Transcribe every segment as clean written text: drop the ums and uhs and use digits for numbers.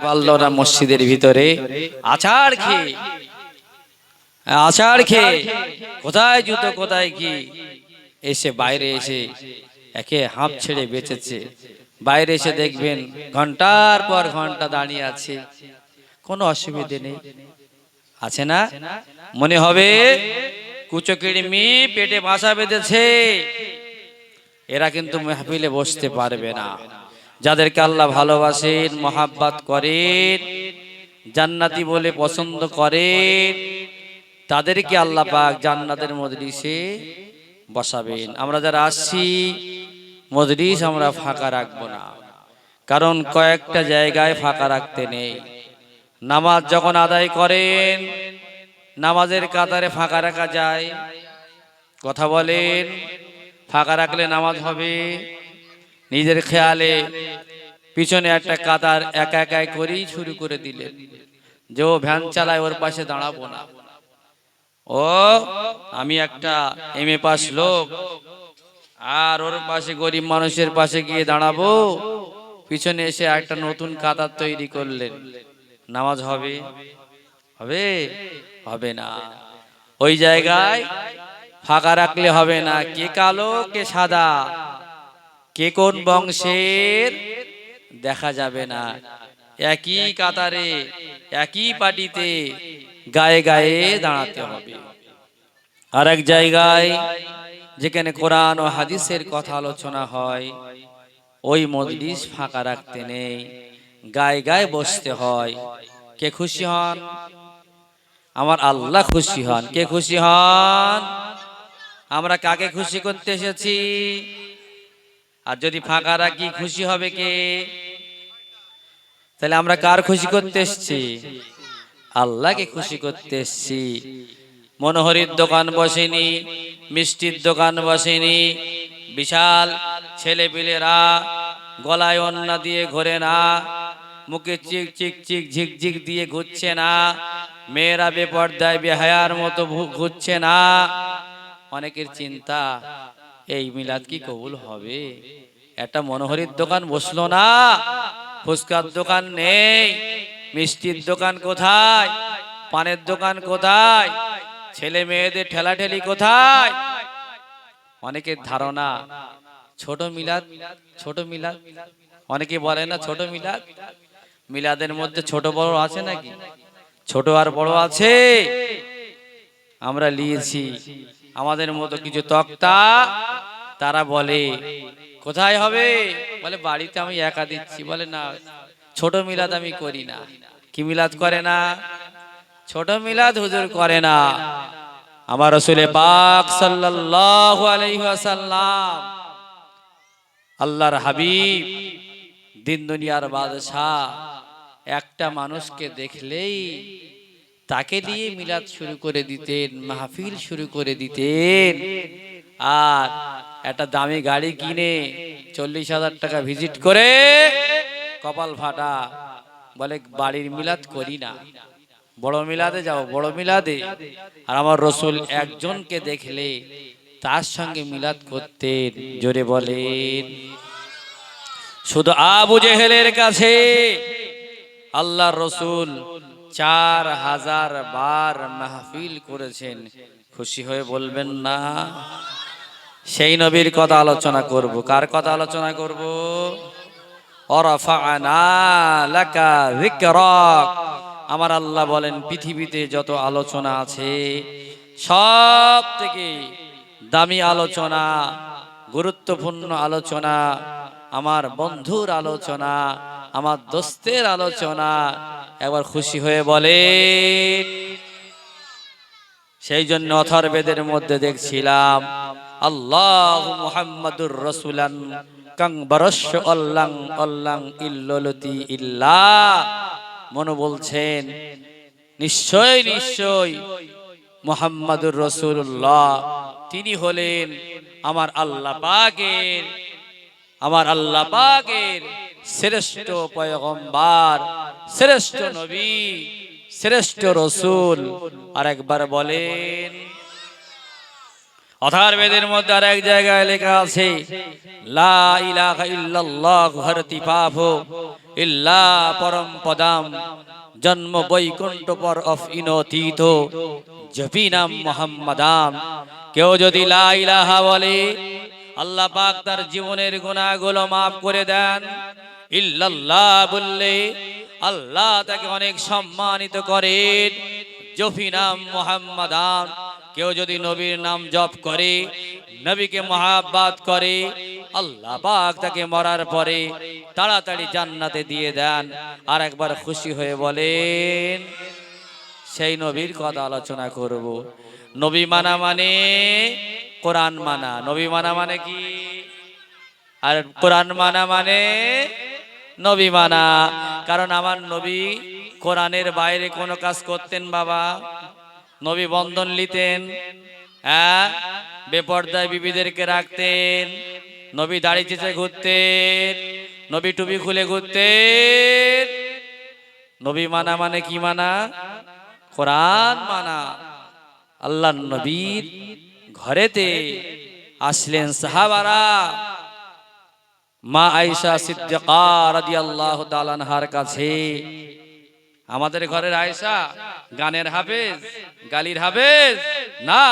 পারলো না মসজিদের ভিতরে আচার খেয়ে কোথায় জুতো কোথায় কি এসে বাইরে এসে একে হাঁপ ছেড়ে বেঁচেছে। বাইরে এসে দেখবেন ঘন্টার পর ঘন্টা দাঁড়িয়ে আছে, কোনো অসুবিধে নেই, আছে না? মনে হবে কুচকিড়মি পেটে বাসা বেঁধেছে, এরা কিন্তু মাহফিলে বসতে পারবে না। যাদেরকে আল্লাহ ভালোবাসেন, মহাব্বত করেন, জান্নাতি বলে পছন্দ করেন, তাদেরকে আল্লাহ পাক জান্নাতের মজলিসে বসাবেন। আমরা যারা আসছি মজলিস আমরা ফাঁকা রাখবো না, কারণ কয়েকটা জায়গায় ফাঁকা রাখতে নেই। নামাজ যখন আদায় করেন নামাজের কাতারে ফাঁকা রাখা যায়? কথা বলেন, ফাঁকা রাখলে নামাজ হবে? নিজের খেয়ালে পিছনে একটা কাতার একা একাই করেই শুরু করে দিলেন, যে ও ভ্যান চালায় ওর পাশে দাঁড়াবো না, ও আমি একটা এমএ পাস লোক আর ওর পাশে গরিব মানুষের পাশে গিয়ে দাঁড়াবো। পিছনে এসে একটা নতুন কাতার তৈরি করলেন, নামাজ হবে? হবে? হবে না। ওই জায়গায় ফাঁকা রাখলে হবে না। কে কালো কে সাদা, কে কোন বংশের দেখা যাবে না। একই কাতারে একই পাটিতে গায়ে গায়ে দাঁড়াতে হবে। আর এক জায়গায় যেখানে কোরআন ও হাদিসের কথা আলোচনা হয় ওই মজলিস ফাঁকা রাখতে নেই, গায়ে গায়ে বসতে হয়। কে খুশি হন? আমার আল্লাহ খুশি হন। কে খুশি হন? আমরা কাকে খুশি করতে এসেছি? আর যদি ফাঁকা রাখি খুশি হবে কে? তাহলে আমরা কার খুশি করতে এসেছি? আল্লাহকে খুশি করতে এসেছি। মনোহরির দোকান বসেনি, মিষ্টির দোকান বসেনি, বিশাল ছেলে পিলেরা গলায় ওন্না দিয়ে ঘোরে না, মুখে চিক চিক চিক ঝিকঝিক দিয়ে ঘুরছে না, মেয়েরা বেপর্দায় বেহায়ার মতো ঘুরছে না। অনেকের চিন্তা এই মিলাদ কি কবুল হবে? একটা মনোহরির দোকান বসলো না, ফুচকার দোকান নেই, মিষ্টির দোকান কোথায়, পানের দোকান কোথায়, ছেলে মেয়েদের ঠেলাঠেলি কোথায়? অনেকের ধারণা ছোট মিলাদ, ছোট মিলাদ। অনেকে বলে না ছোট মিলাদ। মিলাদের মধ্যে ছোট বড় আছে নাকি? ছোট আর বড় আছে। আমরা নিয়েছি আমাদের মতো কিছু তক্তা, তারা বলে কোথায় হবে? বলে বাড়িতে আমি একা দিচ্ছি। বলে না, ছোট মিলাদ আমি করি না। কি মিলাদ করে না? ছোট মিলাদ হুজুর করে না। আমার রাসূল পাক সাল্লাল্লাহু আলাইহি ওয়াসাল্লাম, আল্লাহর হাবিব, দিন দুনিয়ার বাদশা, একটা মানুষকে দেখলেই তাকে দিয়ে মিলাদ শুরু করে দিতেন, মাহফিল শুরু করে দিতেন। আর একটা দামি গাড়ি কিনে 40,000 টাকা ভিজিট করে কপাল ফাটা বলে বাড়ির মিলাদ করি না, বড় মিলাদে যাও, বড় মিলাদে। আর আমার রাসূল একজনকে দেখলে তার সঙ্গে মিলাদ করতেন। জোরে বলেন। শুধু আবু জেহেলের কাছে আল্লাহর রাসূল 4000 বার মাহফিল করেছেন। খুশি হয়ে বলবেন না? সেই নবীর কথা আলোচনা করব। কার কথা আলোচনা করব? ওয়ারাফা'না লাকা যিকরাক। আমার আল্লাহ বলেন পৃথিবীতে যত আলোচনা আছে সব থেকে দামি আলোচনা, গুরুত্বপূর্ণ আলোচনা আমার বন্ধুর আলোচনা, আমার দোস্তের আলোচনা। একবার খুশি হয়ে বলে। সেই জন্য অথর্বেদের মধ্যে দেখছিলাম আল্লাহু মুহাম্মাদুর রাসূলান কাং বারশ আল্লাং আল্লাং ইল্লালতি ইল্লা। মনে বলছেন নিশ্চয় নিশ্চয় মুহাম্মাদুর রাসূলুল্লাহ তিনি হলেন আমার আল্লাহ পাকের শ্রেষ্ঠ পয়গম্বর, শ্রেষ্ঠ নবী, শ্রেষ্ঠ রাসূল। আর একবার বলেন অথর্ববেদের মধ্যে আর এক জায়গায় লেখা আছে, লা ইলাহা ইল্লাল্লাহু হরতি পাপ ইল্লা পরম পদাম জন্ম বৈকুণ্ঠ পর অফ ইনতীত জপি নাম মুহাম্মাদাম। কেউ যদি লা ইলাহা বলে, আল্লাহ পাক তার জীবনের গুনাহগুলো মাফ করে দেন। ইল্লাল্লাহ বললে আল্লাহ তাকে অনেক সম্মানিত করেন। জপি নাম মুহাম্মাদাম, কেউ যদি নবীর নাম জপ করে, নবীকে মহাব্বত করে, আল্লাহ পাক তাকে মরার পরে তাড়াতাড়ি জান্নাতে দিয়ে দেন। আর একবার খুশি হয়ে বলেন, সেই নবীর কথা আলোচনা করব। নবী মানা মানে কোরআন মানা। নবী মানা মানে কি? আর কোরআন মানা মানে নবী মানা। কারণ আমার নবী কোরআনের বাইরে কোনো কাজ করতেন বাবা? নবী বন্ধন নিতেন, হ্যাঁ, বেপর্দায় বিবিদেরকে রাখতেন, নবী দাড়ি চেঁচে ঘুরতেন, নবী টুপি খুলে ঘুরতেন। নবী মানা মানে কি মানা? কোরআন মানা। আল্লাহর নবীর ঘরেতে আসলেন সাহাবারা, মা আয়েশা সিদ্দিকা রাদিয়াল্লাহু তাআলা আনহার কাছে। আমাদের ঘরের আয়েশা গানের হাফেজ, গালির হাফেজ না।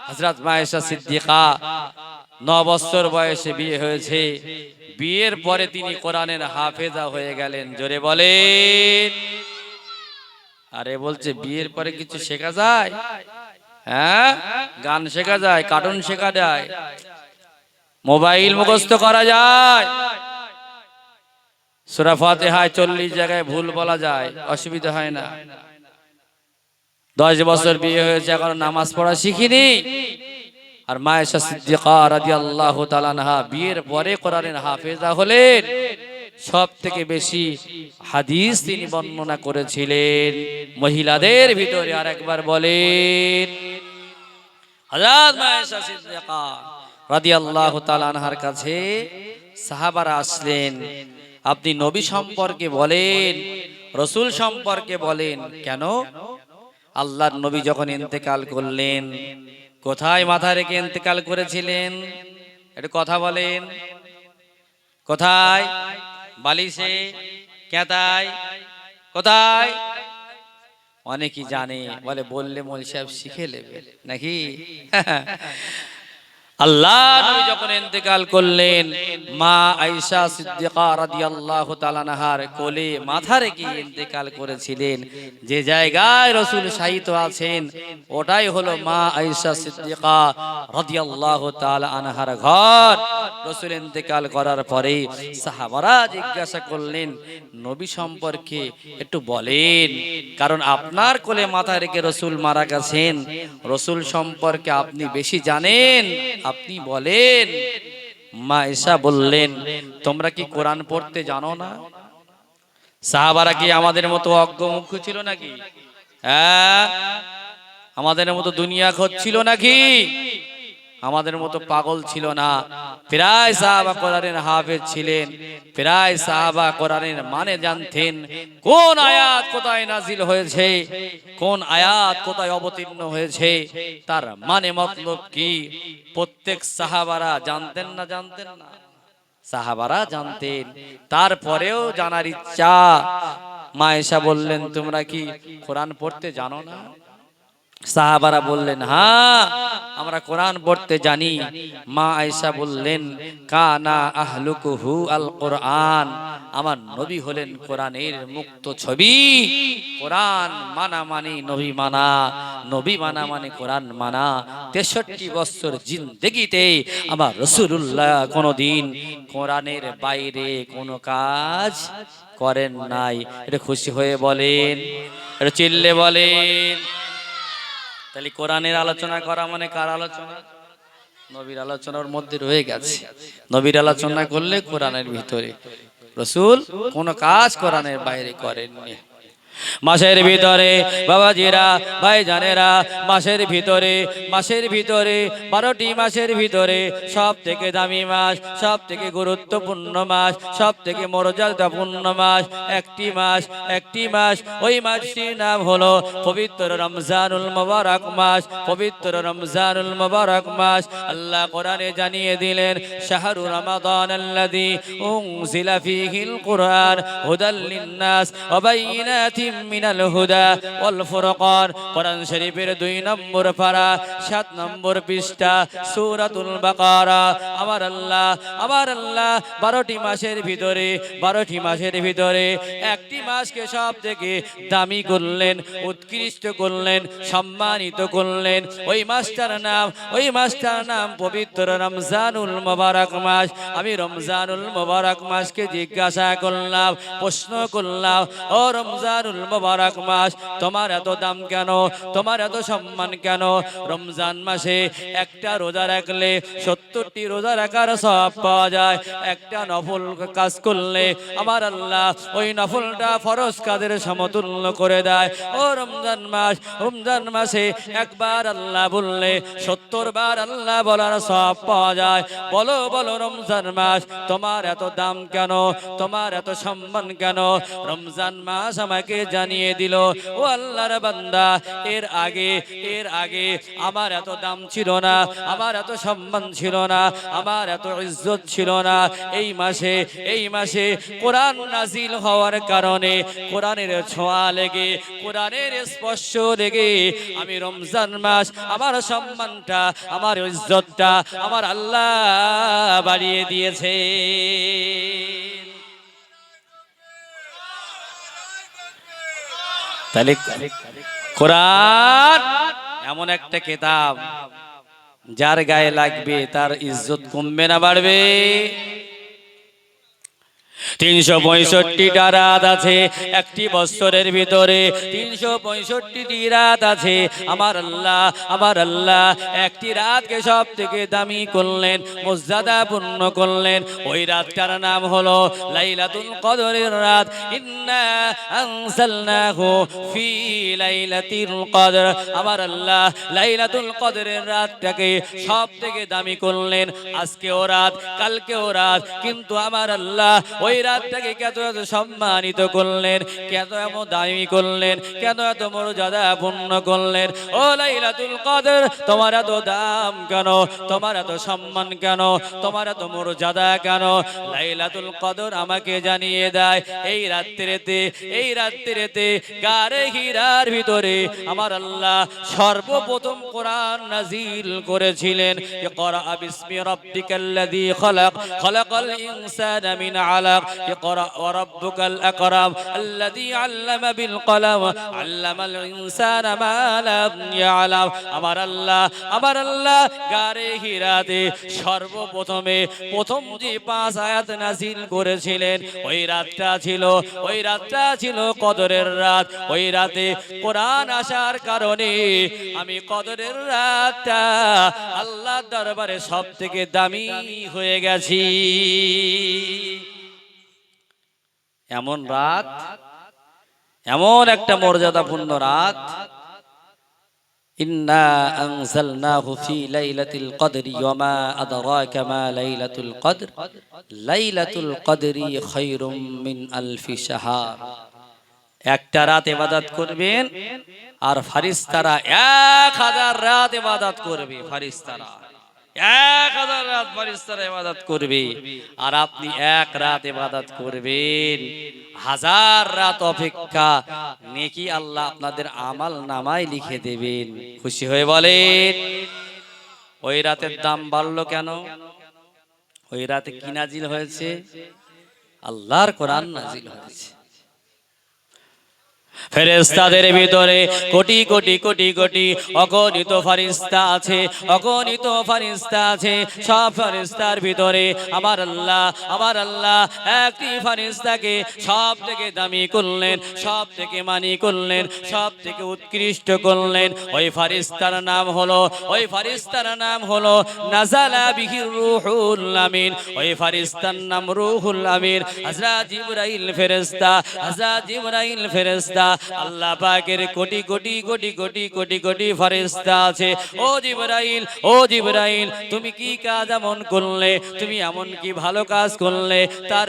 হযরত মা আয়েশা সিদ্দিকা 9 বছর বয়সে বিয়ে হয়েছে। বিয়ের পরে তিনি কোরআনের হাফেজা হয়ে গেলেন। জোরে বলেন। আরে বলছে বিয়ের পরে কিছু শেখা যায়? হ্যাঁ, গান শেখা যায়, কার্টুন শেখা যায়, মোবাইল মুখস্থ করা যায়, সূরা ফাতিহায় 40 জায়গায় ভুল বলা যায়, অসুবিধা হয় না। 10 বছর বিয়ে হয়েছে, এখনো নামাজ পড়া শিখিনি। আর মা আয়েশা সিদ্দিকা রাদিয়াল্লাহু তাআলা আনহা বিয়ের পরে কোরআনের হাফেজা হলেন। সব থেকে বেশি হাদিস তিনি বর্ণনা করেছিলেন মহিলাদের ভিতরে। আর একবার বলেন, হযরত মা আয়েশা সিদ্দিকা রাদিয়াল্লাহু তাআলা আনহার কাছে সাহাবারা আসলেন, আপনি নবী সম্পর্কে বলেন, রাসূল সম্পর্কে বলেন। কেন? আল্লাহর নবী যখন ইন্তেকাল করলেন, কোথায় মাথা রেখে ইন্তেকাল করেছিলেন? একটু কথা বলেন। কোথায়? বালিশে, কেতায়, কোথায়? অনেকেই জানে, বলে বললে মৌলভী সাহেব শিখে নেবে নাকি? আল্লাহ নবী যখন ইন্তেকাল করলেন, মা আয়েশা সিদ্দিকা রাদিয়াল্লাহু তাআলা আনহার কোলে মাথা রেখে ইন্তেকাল করেছিলেন। যে জায়গায় রাসূল শায়িত আছেন ওটাই হলো মা আয়েশা সিদ্দিকা রাদিয়াল্লাহু তাআলা আনহার ঘর। রাসূল ইন্তেকাল করার পরে সাহাবারা জিজ্ঞাসা করলেন, নবী সম্পর্কে একটু বলেন, কারণ আপনার কোলে মাথা রেখে রাসূল মারা গেছেন, রাসূল সম্পর্কে আপনি বেশি জানেন, আপনি বলেন। মা আয়েশা বললেন, তোমরা কি কোরআন পড়তে জানো না? সাহাবারা কি আমাদের মতো অজ্ঞমুখ্য ছিল নাকি? হ্যাঁ, আমাদের মতো দুনিয়া খোঁজ ছিল নাকি? আমাদের মতো পাগল ছিল না। প্রায় সাহাবা কোরআনের হাফেজ ছিলেন, প্রায় সাহাবা কোরআনের মানে জানতেন। কোন আয়াত কোথায় নাজিল হয়েছে, কোন আয়াত কোথায় অবতীর্ণ হয়েছে, তার মানে মতলব কি, প্রত্যেক সাহাবারা জানতেন না? জানতেন না? সাহাবারা জানতেন। তারপরেও জানার ইচ্ছা। মা আয়েশা বললেন, তোমরা কি কোরআন পড়তে জানো না? সাহাবারা বললেন, হ্যাঁ, আমরা কোরআন পড়তে জানি। মা আয়েশা বললেন, কানা আহলুকুহু আল কোরআন, আমার নবী হলেন কোরআনের মুক্ত ছবি। কোরআন মানা মানে নবী মানা, নবী মানা মানে কোরআন মানা। 63 বছর জিন্দেগিতে আমার রাসূলুল্লাহ কোনদিন কোরআনের বাইরে কোনো কাজ করেন নাই। এটা খুশি হয়ে বলেন, এটা চিল্লে বলেন। তাহলে কোরআনের আলোচনা করা মানে কার আলোচনা? নবীর আলোচনার মধ্যে রয়ে গেছে। নবীর আলোচনা করলে কোরআনের ভিতরে। রাসূল কোন কাজ কোরআনের বাইরে করেননি। মাসের ভিতরে বাবাজিরা ভাইজানেরা মাসের ভিতরে 12টি মাসের ভিতরে সব থেকে দামি মাস, সব থেকে গুরুত্বপূর্ণ মাস, সব থেকে মর্যাদাপূর্ণ মাস একটি মাস ওই মাসটির নাম হলো পবিত্র রমজানুল মুবারক মাস। পবিত্র রমজানুল মুবারক মাস আল্লাহ কোরআনে জানিয়ে দিলেন, শাহরু রমাদানাল্লাযী উনজিলা ফীহিল কুরআন হুদাল লিন্নাস ওয়া বাইয়িনাতিম মিনাল হুদা ওয়াল ফুরকান। কোরআন শরীফের 2 নম্বর পারা 7 নম্বর পৃষ্ঠা সূরাতুল বাকারা। আমার আল্লাহ 12টি মাসের ভিতরে একটি মাসকে সব থেকে দামি করলেন, উৎকৃষ্ট করলেন, সম্মানিত করলেন। ওই মাসটার নাম পবিত্র রমজানুল মুবারক মাস। আমি রমজানুল মুবারক মাসকে জিজ্ঞাসা করলাম, প্রশ্ন করলাম, ও রমজানুল মুবারক মাস, তোমার এত দাম কেন, তোমার এত সম্মান কেন? রমজান মাসে একটা রোজা রাখলে 70টি রোজা রাখার সওয়াব পাওয়া যায়। একটা নফল কাজ করলে আমার আল্লাহ ওই নফলটা ফরজ কাজের সমতুল্য করে দেয়। ও রমজান মাসে একবার আল্লাহ বললে 70 বার আল্লাহ বলার সওয়াব পাওয়া যায়। বলো রমজান মাস, তোমার এত দাম কেন, তোমার এত সম্মান কেন? রমজান মাস আমাকে জানিয়ে দিল, ও আল্লাহর বান্দা, এর আগে আমার এত দাম ছিল না, আমার এত সম্মান ছিল না, আমার এত ইজ্জত ছিল না। এই মাসে কোরআন নাজিল হওয়ার কারণে, কোরআনের ছোঁয়া লেগে, কোরআনের স্পর্শ লেগে আমি রমজান মাস আমার সম্মানটা, আমার ইজ্জতটা আমার আল্লাহ বাড়িয়ে দিয়েছে। তাহলে কোরআন এমন একটা কিতাব, যার গায়ে লাগবে তার ইজ্জত কমবে না বাড়বে? 365টা রাত আছে একটি বছরের ভিতরে, 365টি রাত আছে। আমার আল্লাহ একটি রাতকে সব থেকে দামি করলেন, মর্যাদাপূর্ণ করলেন। ওই রাতটার নাম হলো লাইলাতুল কদরের রাত। ইন্না আনজালনাহু ফি লাইলাতিল কদর। আমার আল্লাহ লাইলাতুল কদরের রাতটাকে সব থেকে দামি করলেন। আজকেও রাত, কালকেও রাত, কিন্তু আমার আল্লাহ ওই রাতটাকে কত এত সম্মানিত করলেন, কত এত দামি করলেন, কত এত মর্যাদাপূর্ণ করলেন। ও লাইলাতুল কদর, তোমার এত দাম কেন, তোমার এত সম্মান কেন, তোমার এত মর্যাদা কেন? লাইলাতুল কদর আমাকে জানিয়ে দেয়, এই রাত্রিতে গারে হীরার ভিতরে আমার আল্লাহ সর্বপ্রথম কোরআন নাজিল করেছিলেন। ইকরা বিসমি রাব্বিকাল্লাযী খালাক, খালাকাল ইনসানা মিন আলাক, ইকরা ওয়া রাব্বুকাল আকরাম আল্লাযী আল্লামা বিল কলম, আল্লামাল ইনসানা মা লাম ইয়ালাম। আমার আল্লাহ গারে হীরাতে প্রথম যে 5 আয়াত নাজিল করেছিলেন, ওই রাতটা ছিল কদরের রাত। ওই রাতে কোরআন আসার কারণে আমি কদরের রাতটা আল্লাহর দরবারে সব থেকে দামি হয়ে গেছি। এমন রাত, এমন একটা মর্যাদাপূর্ণ রাত। ইন্না আনজালনাহু ফি লাইলাতিল কদরি ওয়া মা আদরাকা মা লাইলাতুল কদর, লাইলাতুল কদরি খায়রুম মিন আলফি শাহর। একটা রাত ইবাদত করবেন আর ফেরেশতারা 1000 রাত ইবাদত করবে। ফেরেশতারা 1000 রাত ফেরেশতারা ইবাদত করবে, আর আপনি 1 রাত ইবাদত করবেন। 1000 রাত অপেক্ষা নেকি আল্লাহ আপনাদের আমল নামায় লিখে দেবেন। খুশি হয়ে বলেন, ওই রাতের দাম বাড়লো কেন? ওই রাতে কি নাজিল হয়েছে? আল্লাহর কোরআন নাজিল হয়েছে। ফেরেশতাদের ভিতরে কোটি কোটি কোটি কোটি অগণিত ফেরেশতা আছে। সব ফেরেশতার ভিতরে আমার আল্লাহ একটি ফেরেশতাকে সব থেকে দামি করলেন, সব থেকে মানি করলেন, সব থেকে উৎকৃষ্ট করলেন। ওই ফেরেশতার নাম হলো নাযালা বিহির রূহুল আমিন। ওই ফেরেশতার নাম রূহুল আমিন। হযরত জিবরাইল ফেরেশতা আল্লাহ পাকের কোটি কোটি কোটি কোটি কোটি কোটি ফেরেশতা আছে। ও জিবরাইল তুমি কি কাজ এমন করলে, তুমি এমন কি ভালো কাজ করলে, তার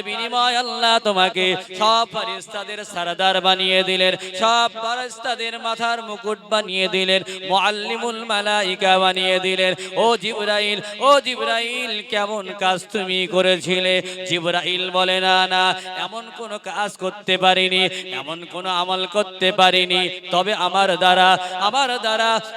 বিনিময় আল্লাহ তোমাকে সব ফেরেশতাদের সরদার বানিয়ে দিলেন, সব ফেরেশতাদের মাথার মুকুট বানিয়ে দিলেন, মুআল্লিমুল মালাইকা বানিয়ে দিলেন। ও জিবরাইল কেমন কাজ তুমি করেছিলে? জিবরাইল বলে না না, এমন কোন কাজ করতে পারিনি, এমন কোন আমল করতে পারিনি, তবে আমার দ্বারা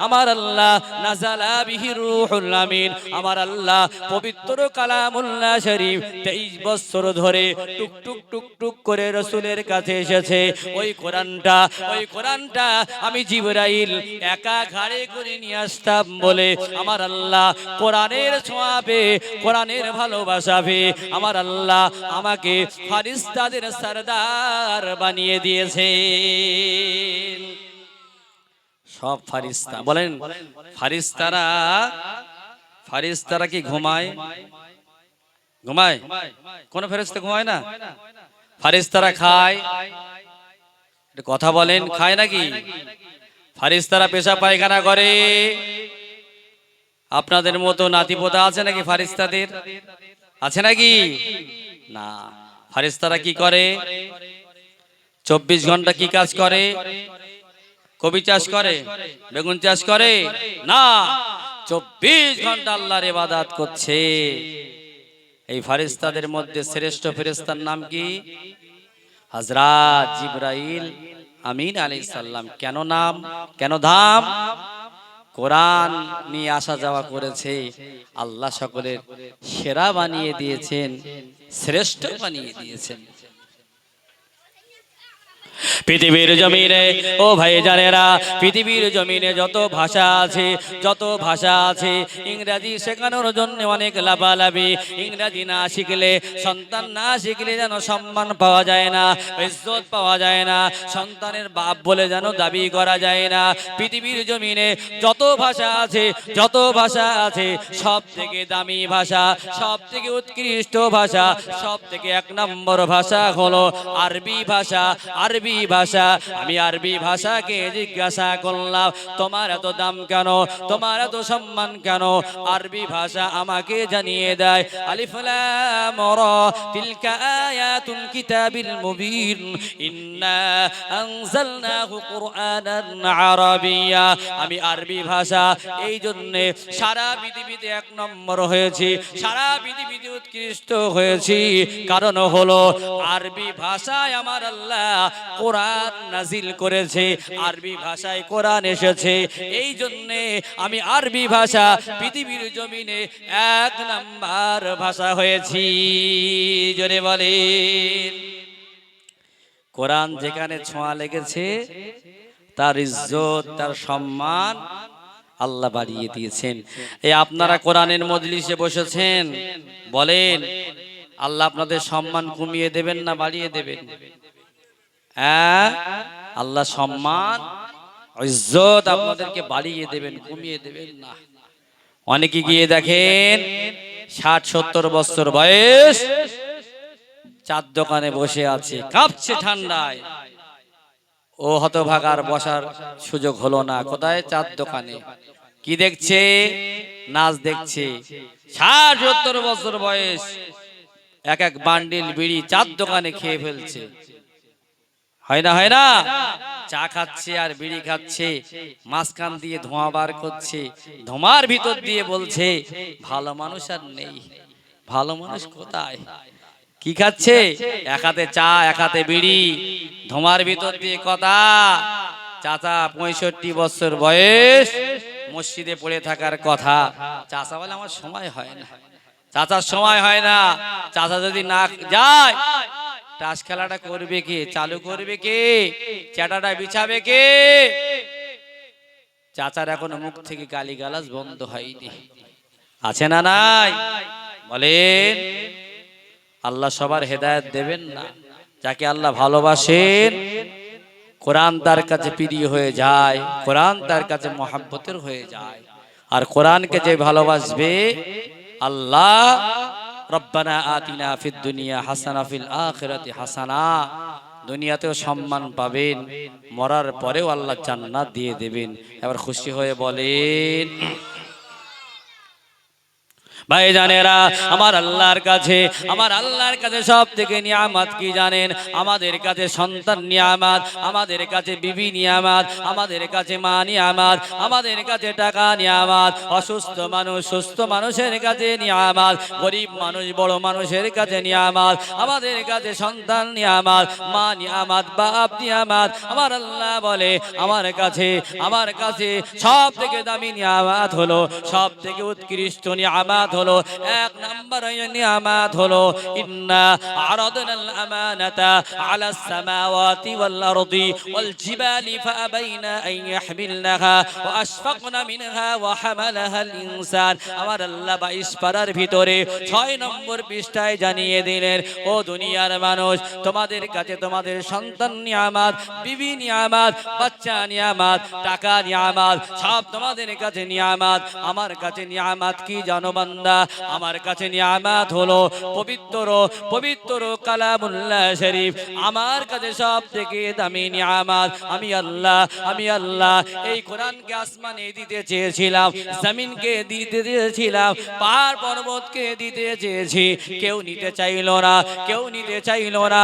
আমার আল্লাহ নাযালা বিহি রূহুল আমিন, আমার আল্লাহ পবিত্র কালামুল্লাহ শরীফ 23 বছর ধরে টুক টুক টুক টুক করে রাসূলের কাছে এসেছে। ওই কোরআনটা আমি জিবরাইল একা ঘাড়ে করে নিয়ে আসতাম বলে আমার আল্লাহ কোরআনের ছোঁয়া পেয়ে, কোরআনের ভালোবাসা পেয়ে আমার আল্লাহ আমাকে ফেরেশতাদের সরদার বানিয়ে দিয়েছে। সব ফেরেশতা বলেন, ফেরেশতারা কি ঘুমায়? কোন ফেরেশতা ঘুমায় না? ফেরেশতারা খায়? কথা বলেন, খায় নাকি? ফেরেশতারা পেশাব পায়খানা করে? আপনাদের মতো নাতিপোতা আছে নাকি ফেরেশতাদের? আছে নাকি? না। ফেরেশতারা কি করে? 24 ঘন্টা কি কাজ করে? কবি চাষ করে, বেগুন চাষ করে না, 24 ঘন্টা আল্লাহর ইবাদত করছে। এই ফেরেশতাদের মধ্যে শ্রেষ্ঠ ফেরেশতার নাম কি? হযরত জিবরাইল আমিন আলাইহিস সালাম। কেন নাম, কেন ধাম? কোরআন নিয়ে আসা যাওয়া করেছে, আল্লাহ সকলের সেরা বানিয়ে দিয়েছেন, শ্রেষ্ঠ বানিয়ে দিয়েছেন। পৃথিবীর জমিনে ও ভাই জানেরা, পৃথিবীর জমিনে যত ভাষা আছে ইংরেজি শেখানোর জন্য অনেক লাফালাফি। ইংরেজি না শিখলে, সন্তান না শিখলে যেন সম্মান পাওয়া যায় না, ইজ্জত পাওয়া যায় না, সন্তানের বাপ বলে যেন দাবি করা যায় না। পৃথিবীর জমিনে যত ভাষা আছে সব থেকে দামি ভাষা, সব থেকে উৎকৃষ্ট ভাষা, সব থেকে 1 নম্বর ভাষা হলো আরবি ভাষা। আমি আরবি ভাষাকে জিজ্ঞাসা করলাম, তোমার এত দাম কেন, তোমার এত সম্মান কেন? আরবি ভাষা আমাকে জানিয়ে দেয়, আলিফ লাম রা তিলকা আয়াতুল কিতাবিল মুবিন ইন্না আনজালনাহু কুরআনান আরাবিয়্যা। আমি আরবি ভাষা এই জন্য সারা পৃথিবীতে 1 নম্বর হয়েছি, সারা পৃথিবীতে উৎকৃষ্ট হয়েছি, কারণ হলো আরবি ভাষায় আমার আল্লাহ কোরআন নাজিল করেছে, আরবি ভাষায় কোরআন এসেছে। এই জন্য আমি আরবি ভাষা পৃথিবীর জমিনে 1 নাম্বার ভাষা হয়েছি। জোরে বলেন। কোরআন যেখানে ছোঁয়া লেগেছে তার ইজ্জত, তার সম্মান আল্লাহ বাড়িয়ে দিয়েছেন। এই আপনারা কোরআনের মজলিসে বসেছেন, বলেন আল্লাহ আপনাদের সম্মান কমিয়ে দেবেন না বাড়িয়ে দেবেন? আল্লাহ সম্মান ইজ্জত আপনাদেরকে বাড়িয়ে দেবেন, কমিয়ে দেবেন না। অনেকে গিয়ে দেখেন 60-70 বছর বয়স, চার দোকানে বসে আছে, কাঁপছে ঠান্ডায়। ও হতভাগার বসার সুযোগ হলো না। কোথায়? চার দোকানে। কি দেখছে? নাচ দেখছে। 60-70 বছর বয়স, এক বান্ডিল বিড়ি চার দোকানে খেয়ে ফেলছে। হয় না? চা খাচ্ছে আর বিড়ি খাচ্ছে, মাঝখান দিয়ে ধোঁয়া বার করছে, ধোঁয়ার ভিতর দিয়ে বলছে ভালো মানুষ আর নেই, ভালো মানুষ কোথায়? কি খাচ্ছে? এক হাতে চা, এক হাতে বিড়ি, ধোঁয়ার ভিতর দিয়ে কথা। চাচা 65 বছর বয়স, মসজিদে পড়ে থাকার কথা। চাচা বলে আমার সময় হয় না। চাচার সময় হয় না। চাচা যদি না যায়, তাস খেলাটা করবে কে? চালু করবে কে? চাটাটা বিছাবে কে? চাচার এখনো মুখ থেকে গালিগালাজ বন্ধ হয়নি। আছে না নাই? বলেন। আল্লাহ সবার হেদায়েত দেবেন না। যাকে আল্লাহ ভালোবাসেন, কোরআন তার কাছে প্রিয় হয়ে যায়, কোরআন তার কাছে মহব্বতের হয়ে যায়। আর কোরআনকে যে ভালোবাসবে, আল্লাহ রব্বানা আতিনা ফিদ দুনিয়া হাসানা ফিল আখিরাতি হাসানা দুনিয়াতেও সম্মান পাবেন, মরার পরেও আল্লাহ জান্নাত দিয়ে দেবেন। এবার খুশি হয়ে বলেন ভাইজানেরা, আমার আল্লাহর কাছে সব থেকে নিয়ামত কি জানেন? আমাদের কাছে সন্তান নিয়ামত, আমাদের কাছে বিবি নিয়ামত, আমাদের কাছে মা নিয়ামত, আমাদের কাছে টাকা নিয়ামত, অসুস্থ মানুষ সুস্থ মানুষের কাছে নিয়ামত, গরিব মানুষ বড় মানুষের কাছে নিয়ামত, আমাদের কাছে সন্তান নিয়ামত, মা নিয়ামত, বাপ নিয়ামত। আমার আল্লাহ বলে আমার কাছে সব থেকে দামি নিয়ামত হলো, সব থেকে উৎকৃষ্ট নিয়ামত হলো, এক নাম্বার নিয়ামত হলো ইন্না আরাদনাল আমানাতা আলাস সামাওয়াতি ওয়াল আরদি ওয়াল জিবালি ফাআবাইনা আন ইয়াহমিলনাহা ওয়া আশফাকনা মিনহা ওয়া হামালাহাল ইনসান। আমার আল্লাহ 22 পারার ভিতরে 6 নম্বর পৃষ্ঠায় জানিয়ে দিলেন, ও দুনিয়ার মানুষ, তোমাদের কাছে তোমাদের সন্তান নিয়ামত, বিবি নিয়ামত, বাচ্চা নিয়ামত, টাকা নিয়ামত, সব তোমাদের কাছে নিয়ামত। আমার কাছে নিয়ামত কি জানো বান্দা? আমার কাছে নিয়ামত হলো পবিত্র কালামুল্লাহ শরীফ। আমার কাছে সব থেকে দামি নিয়ামত। আমি আল্লাহ এই কোরআনকে আসমানে দিতে চেয়েছিলাম, জমিনকে দিতে চেয়েছিলাম, পাহাড় পর্বতকে দিতে চেয়েছি, কেউ নিতে চাইলো না।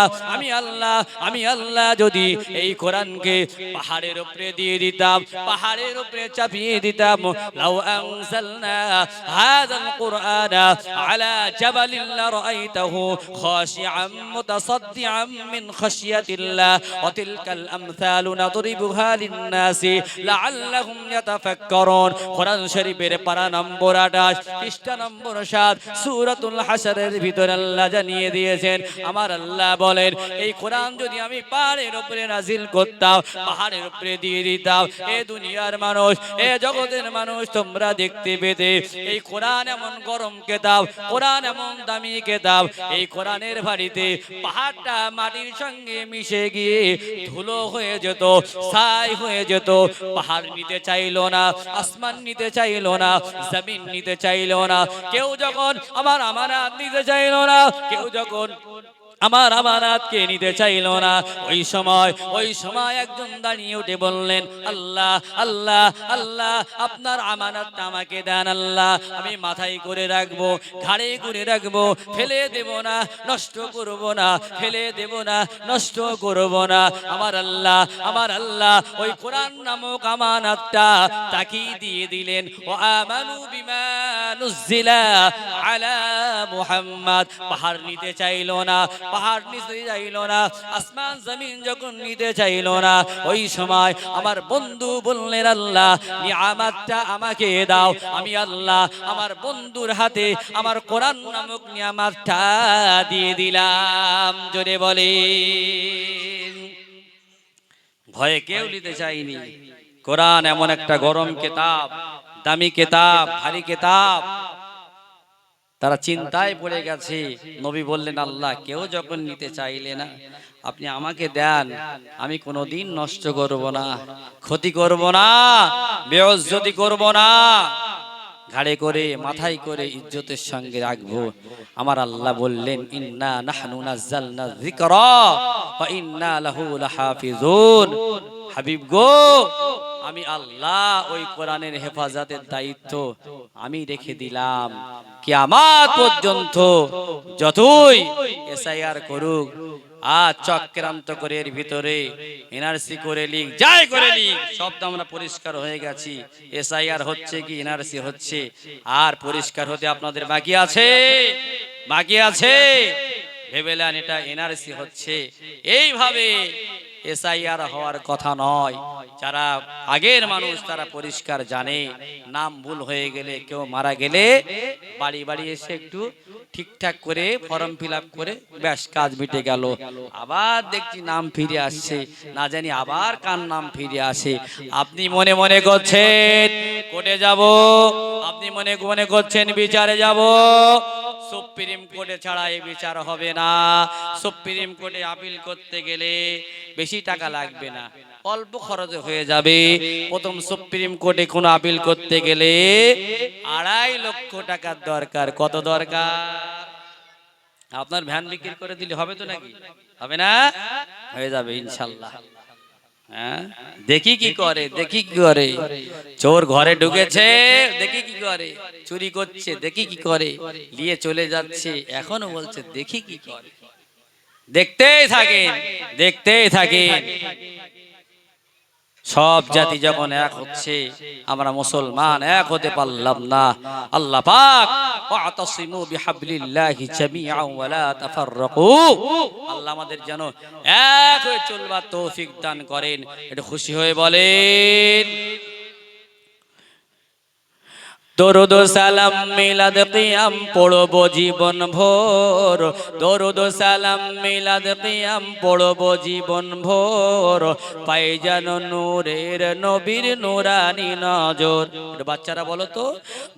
আমি আল্লাহ যদি এই কোরআনকে পাহাড়ের উপরে দিয়ে দিতাম, পাহাড়ের উপরে চাপিয়ে দিতাম, লাউ আনজালনা হাযাল কুরআন আলা জাবালিন লারাআইতাহু খাশিআম মুতাসাদ্দিআম মিন খাশিয়াতিল্লাহ ওয়া তিলকাল আমসালু নাদরিবুহা লিন-নাসি লাআল্লাহুম ইয়াতাফাক্কারুন। কোরআন শরীফের পারা নম্বর 28 পৃষ্ঠা নম্বর 7 সূরাতুল হাশরের ভিতরে আল্লাহ জানিয়ে দিয়েছেন, আমার আল্লাহ বলেন এই কোরআন যদি আমি পাহাড়ের উপরে নাজিল করতাম, পাহাড়ের উপরে দিয়ে দিতাম, এ দুনিয়ার মানুষ, এ জগতের মানুষ, তোমরা দেখতে পেতে এই কোরআন এমন গরম কিতাব, কোরআন এমন দামি কিতাব, এই কোরআনের ভারীতে পাহাড়টা মাটির সঙ্গে মিশে গিয়ে ধুলো হয়ে যেত, ছাই হয়ে যেত। পাহাড় নিতে চাইলো না, আসমান নিতে চাইলো না, জমিন নিতে চাইলো না, কেউ যখন আমার আমানত নিতে চাইলো না, কেউ যখন আমার আমানাতকে নিতে চাইলো না, ওই সময় একজন দাঁড়িয়ে উঠে বললেন, আল্লাহ আপনার আমানাতটা আমাকে দেন আল্লাহ, আমি মাথায় করে রাখবো, ঘাড়ে করে রাখবো, ফেলে দেব না, নষ্ট করব না, ফেলে দেব না, নষ্ট করব না। আমার আল্লাহ ওই কোরআন নামক আমানাতটা তাকে দিয়ে দিলেন। ও আমানু বিমা নুজিলা আলা মুহাম্মদ। পাহাড় নিতে চাইলো না, পাহাড় নিতে চাইলো না, আসমান জমিন যখন নিতে চাইলো না, ওই সময় আমার বন্ধু বললেন, আল্লাহ নিয়ামতটা আমাকে দাও। আমি আল্লাহ আমার বন্ধুর হাতে আমার কোরআন নামক নিয়ামতটা দিয়ে দিলাম। জোরে বলেন, ভয়ে কেউ নিতে চাইনি। কোরআন এমন একটা গরম কিতাব, দামি কিতাব, ভারী কিতাব, তারা চিন্তায় পড়ে গেছে। নবী বললেন, আল্লাহ কেউ যখন নিতে চাইলে না, আপনি আমাকে দেন, আমি কোনোদিন নষ্ট করব না, ক্ষতি করব না, বেইজ্জতি করব না, ঘাড়ে করে মাথায় করে ইজ্জতের সঙ্গে রাখবো। আমার আল্লাহ বললেন, ইন্না নাহনু নাযালনা যিকরা ওয়া ইন্না লাহু লাহাফিজুন। হাবিব গো, আমি আল্লাহ ওই কোরআনের হেফাজতের দায়িত্ব আমি রেখে দিলাম। কিয়ামত পর্যন্ত যতই এসআইআর করুক, আর চক্রান্ত করে এর ভিতরে এনআরসি করে লিখ, যাই করে লিখ, সব তো আমরা পরিষ্কার হয়ে গেছি। এসআইআর হচ্ছে কি এনআরসি হচ্ছে, আর পরিষ্কার হতে আপনাদের বাকি আছে। ভেবেলেন এটা এনআরসি হচ্ছে, এইভাবে এসআইআর হওয়ার কথা নয়। যারা আগের মানুষ তারা পরিষ্কার জানে, নাম ভুল হয়ে গেলে, কেউ মারা গেলে বাড়ি এসে একটু ঠিকঠাক করে ফর্ম ফিল আপ করে ব্যাস কাজ মিটে গেল। আবার দেখছি নাম ফিরে আসছে, না জানি আবার কার নাম ফিরে আসে। আপনি মনে মনে করছেন কোর্টে যাব, আপনি মনে মনে করছেন বিচারে যাব, সুপ্রিম কোর্টে ছাড়া এই বিচার হবে না। সুপ্রিম কোর্টে আপিল করতে গেলে বেশি টাকা লাগবে না, অল্প খরচে হয়ে যাবে। প্রথম সুপ্রিম কোর্টে কোনো আপিল করতে গেলে 2.5 লক্ষ টাকার দরকার। কত দরকার? আপনার ভ্যান বিক্রি করে দিলে হবে তো নাকি? হবে না? হয়ে যাবে ইনশাল্লাহ। হ্যাঁ, দেখি কি করে, দেখি কি করে। চোর ঘরে ঢুকেছে, দেখি কি করে। চুরি করছে, দেখি কি করে। নিয়ে চলে যাচ্ছে, এখনো বলছে দেখি কি করে। দেখতেই থাকেন, দেখতেই থাকেন। সব জাতি যখন এক হচ্ছে, আমরা মুসলমান এক হতে পারলাম না। আল্লাহ পাক ওয়াতাসিমু বিহাবলিল্লাহি জামিআন ওয়া লা তাফাররাকু, আল্লাহ আমাদের যেন এক হয়ে চলবার তৌফিক দান করেন। একটু খুশি হয়ে বলেন দরুদ সালাম মিলাদ কিয়াম পড়ব জীবন ভোর, দরুদ সালাম মিলাদ কিয়াম পড়ব জীবন ভোর, পাই যেন নূরের নবীর নুরানি নজর। বাচ্চারা বলো তো,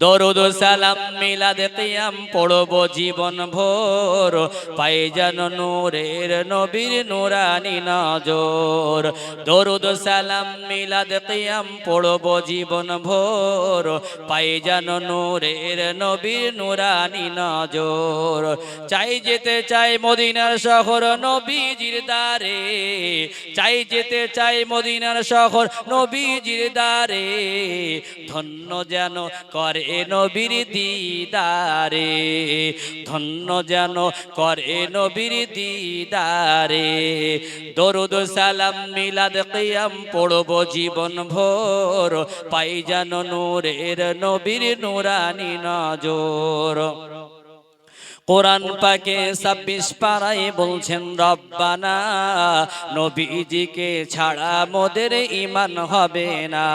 দরুদ সালাম মিলাদ কিয়াম পড়ব জীবন ভোর, পাই যেন নূরের নবীর নুরানি নজর। দরুদ সালাম মিলাদ কিয়াম পড়ব জীবন ভোর, পাই যেন নূরের নবীর নুরানি নজর। চাই যেতে চাই মদিনার শহর নবীজির দারে, চাই যেতে চাই মদিনার শহর নবীজির দারে, ধন্য যেন করে নবীর দিদারে, ধন্য যেন করে নবীর দিদারে। দরুদ সালাম মিলাদ কিয়াম পড়ব জীবন ভোর, পাই যেন নূরের নবীর নুরানি নজর। কোরআন পাকে 26 পারায় বলছেন রব্বানা, নবীজিকে ছাড়া মোদের ঈমান হবে না।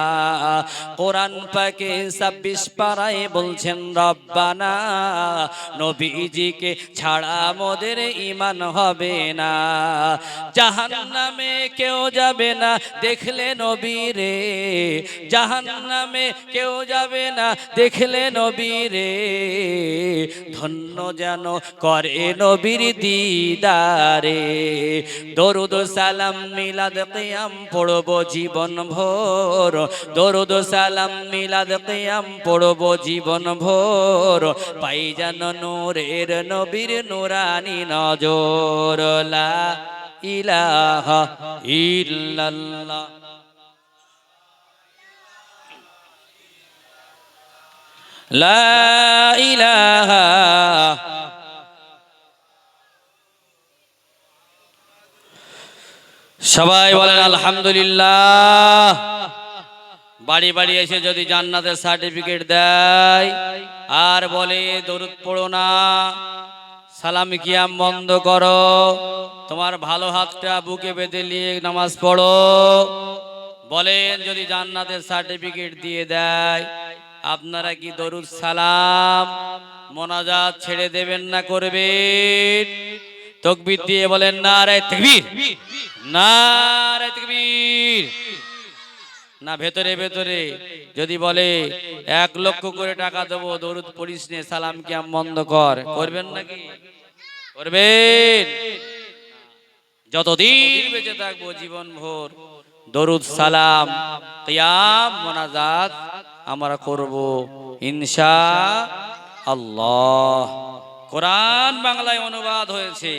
কোরআন পাকে 26 পারায় বলছেন রব্বানা, নবীজিকে ছাড়া মোদের ঈমান হবে না। জাহান্নামে কেউ যাবে না দেখলে নবীরে, জাহান্নামে কেউ যাবে না দেখলে নবীরে, ধন্য যেন করে নবীর দিদারে। দরুদ সালাম মিলাদ কিয়াম পড়ব জীবন ভোর, দরুদ সালাম মিলাদ কিয়াম পড়ব জীবন ভোর, পাই যেন নূরের নবীর নুরানি নজর। লা ইলাহা ইল্লাল্লাহ, লা ইলাহা। সবাই বলেন আলহামদুলিল্লাহ। বাড়ি বাড়ি এসে যদি জান্নাতের সার্টিফিকেট দেয় আর বলে দরুদ পড়ো না, সালাম কিয়াম বন্ধ করো, তোমার ভালো হাতটা বুকে বেঁধে নিয়ে নামাজ পড়ো, বলেন যদি জান্নাতের সার্টিফিকেট দিয়ে দেয়, আপনারা কি দরুদ সালাম মোনাজাত ছেড়ে দেবেন না করবেন? তাকবীর দিয়ে বলেন নারায়ে তাকবীর, নারায়ে তাকবীর। না ভেতরে ভেতরে যদি বলে 1 লক্ষ করে টাকা দেবো দরুদ পড়িস নে, সালাম কিয়াম বন্ধ কর, করবেন নাকি? করবেন? যতদিন বেঁচে থাকবো জীবন ভোর দরুদ সালাম কিয়াম মোনাজাত আমরা করব ইনশাআল্লাহ। কোরআন বাংলায় অনুবাদ হয়েছে,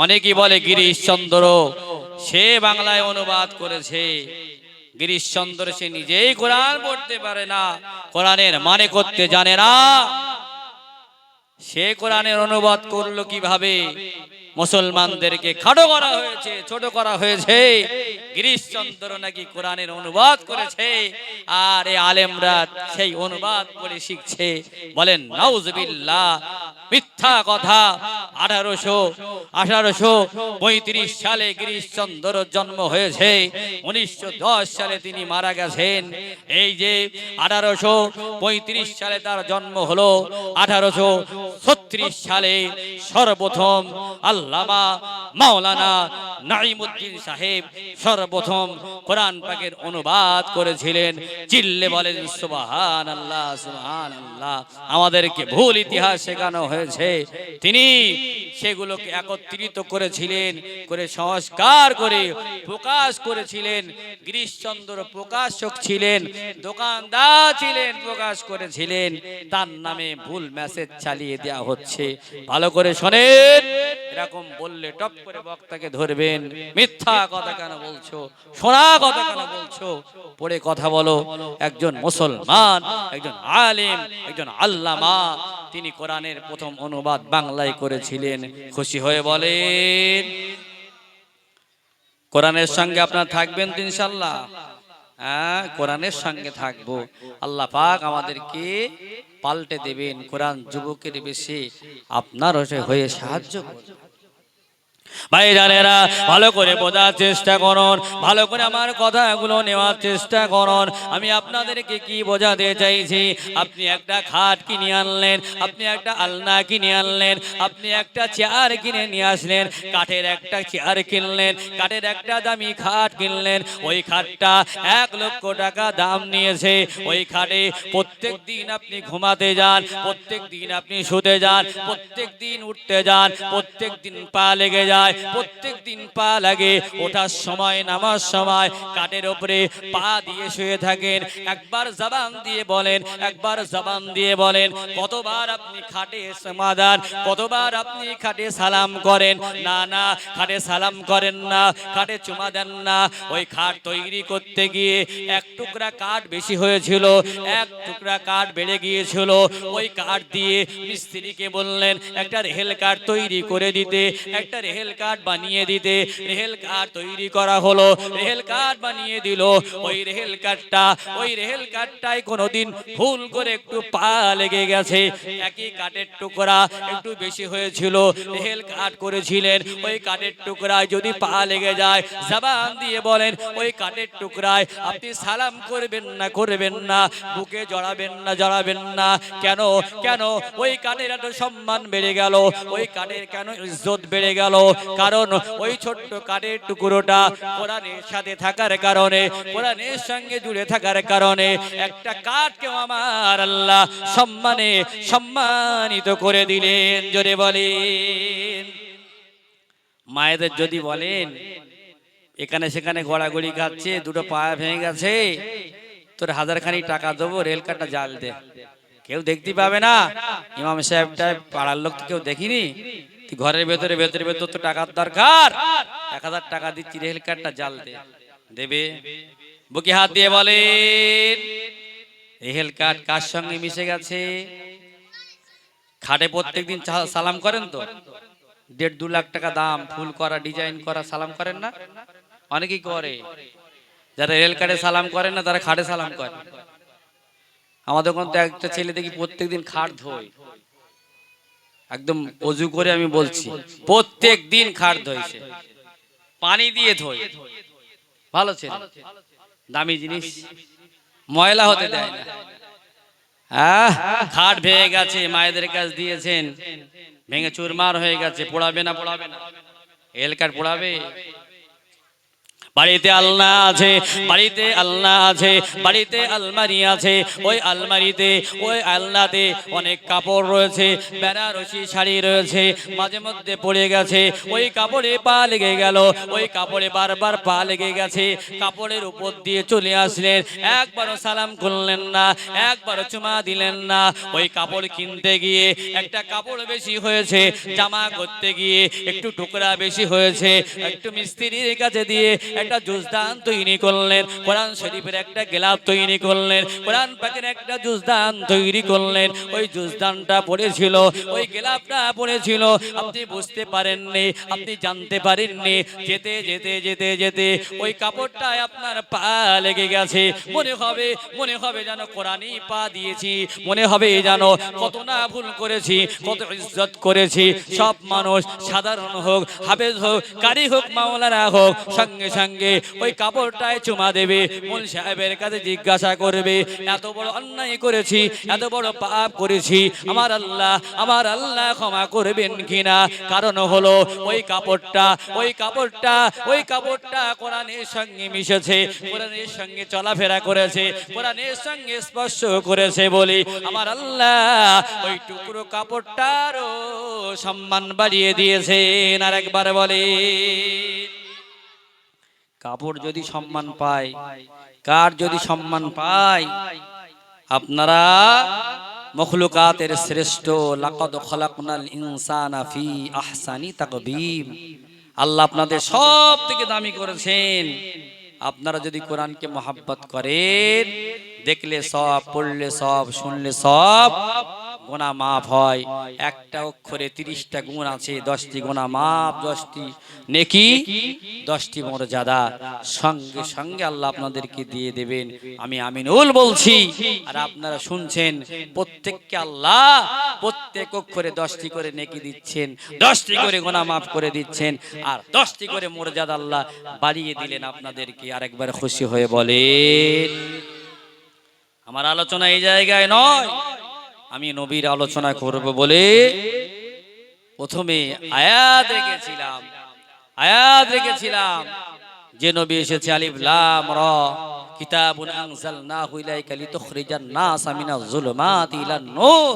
অনেকেই বলে গিরিশচন্দ্র সে বাংলায় অনুবাদ করেছে। গিরিশচন্দ্র সে নিজেই কোরআন পড়তে পারে না, কোরআনের মানে করতে জানে না, সে কোরআনের অনুবাদ করলো কিভাবে? মুসলমানদেরকে খাটো করা হয়েছে, ছোট করা হয়েছে। গিরিশচন্দ্র নাকি কোরআনের অনুবাদ করেছে, আর এই আলেমরা সেই অনুবাদ করে শিখছে। বলেন নাউজুবিল্লাহ, মিথ্যা কথা। 1835 সালে গিরিশচন্দ্র জন্ম হয়েছে, 1910 সালে তিনি মারা গেছেন। এই যে 1835 সালে তার জন্ম হলো, 1836 সালে সর্বপ্রথম আল্লামা মাওলানা নাঈমউদ্দিন সাহেব সর্বপ্রথম কোরআন পাকের অনুবাদ করেছিলেন। চিল্লে বলেন সুবহানাল্লাহ, সুবহানাল্লাহ। আমাদেরকে ভুল ইতিহাস শেখানো হয়েছে, তিনি সেগুলোকে একত্রিত করেছিলেন, করে সংস্কার করে প্রকাশ করেছিলেন। গিরিশচন্দ্র প্রকাশক ছিলেন, দোকানদার ছিলেন, প্রকাশ করেছিলেন। তার নামে ভুল মেসেজ চালিয়ে দেওয়া হচ্ছে। ভালো করে শোনেন, এরকম বললে টপ করে বক্তাকে ধরবেন। মিথ্যা কথা কেন বলছো, শোনা কথা কেন বলছো, পড়ে কথা বলো। একজন মুসলমান, একজন আলেম, একজন আল্লামা, তিনি কোরআনের প্রথম অনুবাদ বাংলায় করেছিলেন। খুশি হয়ে বলেন কোরআনের সঙ্গে আপনারা থাকবেন তো ইনশাআল্লাহ? হ্যাঁ, কোরআনের সঙ্গে থাকবো। আল্লাহ পাক আমাদেরকে পাল্টে দেবেন। কোরআন যুবকের বেশি আপনার হয়ে সাহায্য করবে। ভাইজানেরা, ভালো করে বোঝার চেষ্টা করুন, ভালো করে আমার কথাগুলো নেওয়ার চেষ্টা করুন। আমি আপনাদেরকে কি বোঝাতে চাইছি, আপনি একটা খাট কিনে আনলেন, আপনি একটা আলনা কিনে আনলেন, আপনি একটা চেয়ার কিনে নিয়ে আসলেন, কাঠের একটা চেয়ার কিনলেন, কাঠের একটা দামি খাট কিনলেন। ওই খাটটা 1 লক্ষ টাকা দাম নিয়েছে। ওই খাটে প্রত্যেক দিন আপনি ঘুমাতে যান, প্রত্যেক দিন আপনি শুতে যান, প্রত্যেক দিন উঠতে যান, প্রত্যেক দিন পা লেগে যায়, প্রত্যেক দিন পা লাগে। ওঠার সময়, নামার সময় কাঠের উপরে পা দিয়ে শুয়ে থাকেন। একবার জবান দিয়ে বলেন, একবার জবান দিয়ে বলেন, কতবার আপনি খাটে সমাদান, কতবার আপনি খাটে সালাম করেন? না না, খাটে সালাম করেন না, খাটে চুমা দেন না। ওই খাট তৈরি করতে গিয়ে 1 টুকরা কাঠ বেশি হয়েছিল, 1 টুকরা কাঠ বেড়ে গিয়েছিল। ওই কাঠ দিয়ে মিস্ত্রিকে বললেন একটা রেহেল কাঠ তৈরি করে দিতে, একটা রেহেল কাঠ বানিয়ে দিতে। রেহেল কাঠ তৈরি করা হলো, রেহেল কাঠ বানিয়ে দিল। ওই রেহেল কাঠটাই কোনোদিন ভুল করে একটু পা লেগে গেছে। একই কাঠের টুকরা একটু বেশি হয়েছিল, রেহেল কাঠ করেছিলেন। ওই কাঠের টুকরায় যদি পা লেগে যায়, জবান দিয়ে বলেন, ওই কাঠের টুকরায় আপনি সালাম করবেন না, করবেন না, বুকে জড়াবেন না, জড়াবেন না। কেন? কেন? ওই কাঠের এত সম্মান বেড়ে গেল, ওই কাঠের কেন ইজ্জত বেড়ে গেল? কারণ ওই ছোট্ট কাঠের টুকরোটা কোরআনের সাথে থাকার কারণে, কোরআনের সঙ্গে জুড়ে থাকার কারণে একটা কাঠকেও আমার আল্লাহ সম্মানিত করে দিলেন। জোরে বলেন। মায়েদের যদি বলেন এখানে সেখানে গড়াগড়ি খাচ্ছে, দুটো পা ভেঙে গেছে, তোর 1000 খানি টাকা দেবো, রেল কাঠটা জাল দে। কেউ দেখতে পাবে না। ইমাম সাহেবটা পাড়ার লোক তো কেউ দেখিনি। ঘরের ভেতরে তো টাকার দরকার, 1000 টাকা দিচ্ছি, রেল কাঠটা জাল দে। দেবে? বুকে হাত দিয়ে বলেন, রেল কাঠ কার সঙ্গে মিশে গেছে? খাটে প্রত্যেকদিন সালাম করেন তো? 1.5-2 লাখ টাকা দাম, ফুল করা, ডিজাইন করা, সালাম করেন না? অনেকেই করে। যারা রেল কাঠে সালাম করেন না, তারা খাটে সালাম করে। আমাদের ওখানে তো একটা ছেলে দেখি প্রত্যেকদিন খাট ধোয়, একদম অজু করে। আমি বলছি প্রত্যেক দিন খাট ধোইছে, পানি দিয়ে ধোয়। ভালো ছেলে, দামি জিনিস, ময়লা হতে দেয় না। খাট ভেঙে গেছে, মায়েদের কাছ দিয়েছেন, ভেঙে চুরমার হয়ে গেছে। পোড়াবে না? পোড়াবে না। এল কাঠ পোড়াবে? বাড়িতে আলনা আছে, বাড়িতে আলনা আছে, বাড়িতে আলমারি আছে। ওই আলমারিতে, ওই আলনাতে অনেক কাপড় রয়েছে, বেনারসি শাড়ি রয়েছে, মাঝে মধ্যে পড়ে গেছে। ওই কাপড়ে পা লেগে গেল, ওই কাপড়ে বারবার পা লেগে গেছে। কাপড়ের উপর দিয়ে চলে আসলেন, একবারও সালাম করলেন না, একবারও চুমা দিলেন না। ওই কাপড় কিনতে গিয়ে একটা কাপড় বেশি হয়েছে, জামা করতে গিয়ে একটু টুকরা বেশি হয়েছে, একটু মিস্ত্রির কাছে দিয়ে একটা জুজদান তৈরি করলেন, কোরআন শরীফের একটা গেলাপ তৈরি করলেন, কোরআন পাকের একটা জুজদান তৈরি করলেন। ওই জুজদানটা পড়েছিল, ওই গেলাপটা পড়েছিল, আপনি বুঝতে পারেননি, আপনি জানতে পারেননি। যেতে যেতে যেতে যেতে ওই কাপড়টায় আপনার পা লেগে গেছে। মনে হবে যেন কোরআনই পা দিয়েছি, মনে হবে যেন কত না ভুল করেছি, কত ইজ্জত করেছি। সব মানুষ, সাধারণ হোক, হাফেজ হোক, কারি হোক, মাওলানা হোক, সঙ্গে সঙ্গে সঙ্গে ওই কাপড়টায় চুমা দেবে, মূল সাহেবের কাছে জিজ্ঞাসা করবে এত বড় অন্যায় করেছি, এত বড় পাপ করেছি, আমার আল্লাহ ক্ষমা করবেন কিনা। কারণ হলো ওই কাপড়টা কোরআনের সঙ্গে মিশেছে, কোরআনের সঙ্গে চলাফেরা করেছে, কোরআনের সঙ্গে স্পর্শ করেছে বলে আমার আল্লাহ ওই টুকরো কাপড়টারও সম্মান বাড়িয়ে দিয়েছেন। আর একবার বলে, কাপড় যদি সম্মান পায়, কার যদি সম্মান পায়, আপনারা মখলুকাতের শ্রেষ্ঠ, লাকাদ খলাকনাল ইনসানা ফি আহসানি তাকবীম, আল্লাহ আপনাদের সব থেকে দামি করেছেন। আপনারা যদি কোরআনকে মহব্বত করেন, দেখলে সব, পড়লে সব, শুনলে সব, গুনাহ মাফ হয়। একটা অক্ষরে 30টা গুণ আছে, 10টি গুনাহ মাফ, 10টি নেকি, 10টি মর্যাদা সঙ্গে সঙ্গে আল্লাহ আপনাদেরকে দিয়ে দেবেন। আমি আমিনুল বলছি আর আপনারা শুনছেন, প্রত্যেককে আল্লাহ প্রত্যেক অক্ষরে 10টি করে নেকি দিচ্ছেন, 10টি করে গুনাহ মাফ করে দিচ্ছেন, আর 10টি করে মর্যাদা আল্লাহ বাড়িয়ে দিলেন আপনাদেরকে। আরেকবার খুশি হয়ে বলেন। আমার আলোচনা এই জায়গায় নয়, আমি নবীর আলোচনা করব বলে প্রথমে আয়াত রেখেছিলাম যে নবী এসেছে, আলিফ লাম রা কিতাবুন আনজালনাহু ইলাইকা লিতুখরিজান নাসা মিনাজ যুলুমাতি ইলান নূর,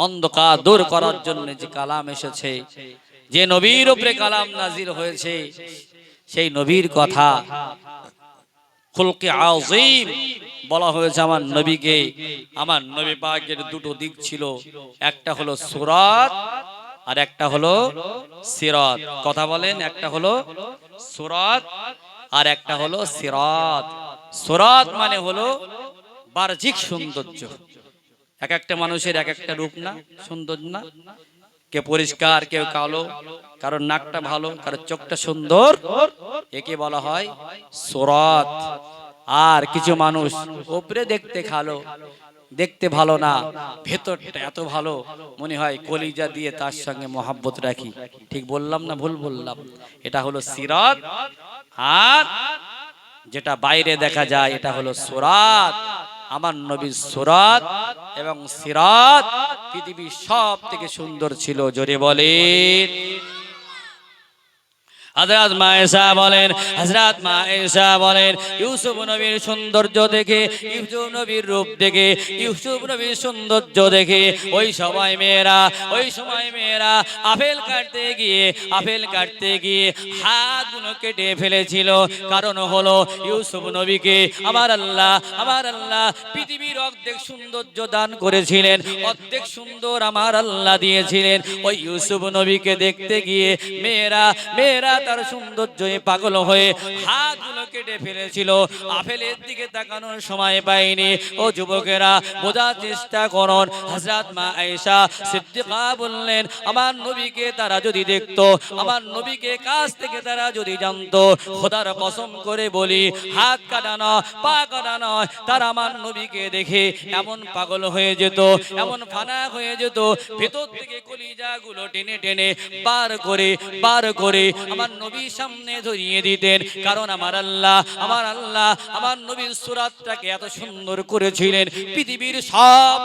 অন্ধকার দূর করার জন্য যে কালাম এসেছে, যে নবীর উপরে কালাম নাজিল হয়েছে, সেই নবীর কথা খুলকে আযীম বলা হয়েছে আমার নবীকে। আমার নবী পাকের দুটো দিক ছিল, একটা হলো সুরাত আর একটা হলো সিরাত। কথা বলেন, একটা হলো সুরাত আর একটা হলো সিরাত। সুরাত মানে হলো বাহ্যিক সৌন্দর্য, এক একটা মানুষের এক একটা রূপ না, সুন্দর না, কে পরিষ্কার, কেউ কালো, কারোর নাকটা ভালো, কারোর চোখটা সুন্দর, একে বলা হয় সুরাত। আর কিছু মানুষ উপরে দেখতে কালো, দেখতে ভালো না, ভেতরটা এত ভালো, মনে হয় কলিজা দিয়ে তার সঙ্গে মহব্বত রাখি। ঠিক বললাম না ভুল বললাম? এটা হলো সিরাত। আর যেটা বাইরে দেখা যায় এটা হলো সুরাত। আমার নবীর সুরাত এবং সিরাত পৃথিবীর সব থেকে সুন্দর ছিল। জোরে বলেন। হযরত মা ঈসা বলেন ইউসুফ নবীর সৌন্দর্য দেখে, ইউসুফ নবীর রূপ দেখে, ইউসুফ নবীর সৌন্দর্য দেখে ওই সময় মেয়েরা আপেল কাটতে গিয়ে হাতগুলো কেটে ফেলেছিল। কারণ হলো ইউসুফ নবীকে আমার আল্লাহ পৃথিবীর অর্ধেক সৌন্দর্য দান করেছিলেন, অর্ধেক সুন্দর আমার আল্লাহ দিয়েছিলেন। ওই ইউসুফ নবীকে দেখতে গিয়ে মেয়েরা তার সৌন্দর্যে পাগল হয়ে হাতগুলো কেটে ফেলেছিল। আপেলের দিকে তাকানোর সময় পায়নি। ও যুবকেরা, বোঝার চেষ্টা করুন। হযরত মা আয়েশা সিদ্দিকা বললেন, আমার নবীকে তারা যদি দেখতো, আমার নবীকে কাছ থেকে তারা যদি জানতো, খোদার কসম করে বলি, হাত কাটানো, পা কাটানো, তারা আমার নবীকে দেখে এমন পাগল হয়ে যেত, এমন ফানা হয়ে যেত, ভেতর থেকে কলিজাগুলো টেনে টেনে বার করে আমার নবীর সামনে ধরিয়ে দিতেন। কারণ আমার আল্লাহ আমার নবীর সুরাতটাকে এত সুন্দর করেছিলেন, পৃথিবীর সব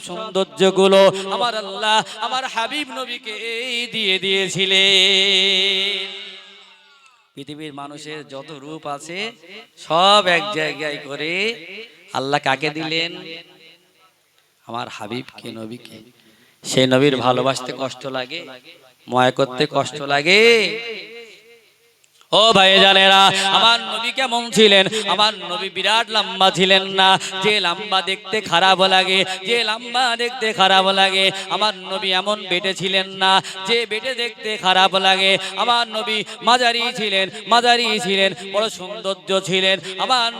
সৌন্দর্যগুলো আমার আল্লাহ আমার হাবিব নবীকে দিয়ে দিয়েছিলেন। পৃথিবীর মানুষের যত রূপ আছে সব এক জায়গায় করে আল্লাহ কাকে দিলেন? আমার হাবিবকে, নবীকে। সেই নবীর ভালোবাসতে কষ্ট লাগে, ময় করতে কষ্ট লাগে। ও ভাইজানেরা, আমার নবী কেমন ছিলেন? আমার নবী বিরাট লম্বা ছিলেন না, যে লম্বা দেখতে খারাপ লাগে। আমার নবী এমন বেটে ছিলেন না যে বেটে দেখতে খারাপ লাগে। আমার নবী মাঝারি ছিলেন, বড় সৌন্দর্য ছিলেন। আমার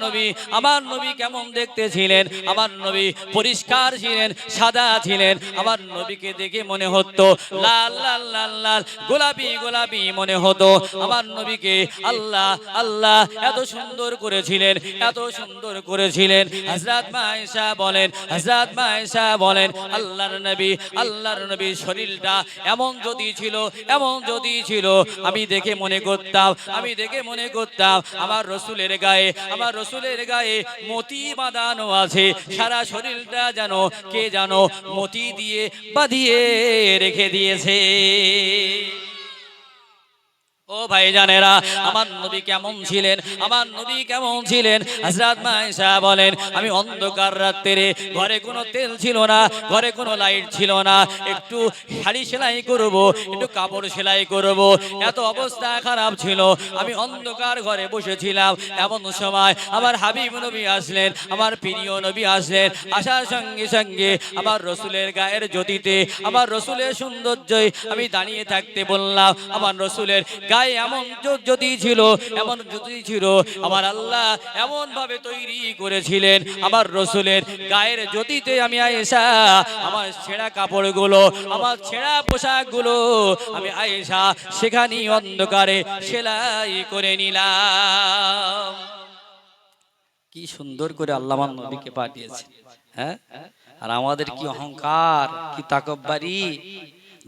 নবী কেমন দেখতে ছিলেন? আমার নবী পরিষ্কার ছিলেন, সাদা ছিলেন। আমার নবীকে দেখে মনে হতো লাল লাল লাল লাল, গোলাপি গোলাপি মনে হতো। আমার নবীকে নবীকে আল্লাহ আল্লাহ এত সুন্দর করেছিলেন, এত সুন্দর করেছিলেন। হযরত মা আয়েশা বলেন, হযরত মা আয়েশা বলেন, আল্লাহর নবীর শরীরটা এমন যদি ছিল, এমন যদি ছিল, আমি দেখে মনে করতাম আমার রসুলের গায়ে মতি বাঁধানো আছে। সারা শরীরটা যেন কে যেন মতি দিয়ে বাঁধিয়ে রেখে দিয়েছে। ও ভাইজানেরা, আমার নবী কেমন ছিলেন, আমার নবী কেমন ছিলেন? হযরত মা আয়েশা বলেন, আমি অন্ধকার রাত্রে, ঘরে কোনো তেল ছিল না, ঘরে কোনো লাইট ছিল না, একটু শাড়ি সেলাই করব, একটু কাপড় সেলাই করব, এত অবস্থা খারাপ ছিল। আমি অন্ধকার ঘরে বসেছিলাম। এমন সময় আমার হাবিব নবী আসলেন, আমার প্রিয় নবী আসলেন। আসার সঙ্গে সঙ্গে আমার রসুলের গায়ের জ্যোতিতে, আমার রসুলের সৌন্দর্যই আমি দাঁড়িয়ে থাকতে বললাম। আমার রসুলের গায়ে এমন জ্যোতি ছিল, এমন জ্যোতি ছিল, আমার আল্লাহ এমন ভাবে তৈরি করেছিলেন। আমার রসুলের গায়ের জ্যোতিতে আমি আয়েশা, আমার ছেঁড়া কাপড়গুলো, আমার ছেঁড়া পোশাকগুলো আমি আয়েশা সেখানে অন্ধকারে সেলাই করে নিলাম। কি সুন্দর করে আল্লাহ আমার নবীকে পাঠিয়েছে, হ্যাঁ? আর আমাদের কি অহংকার, কি তাকব্বারি।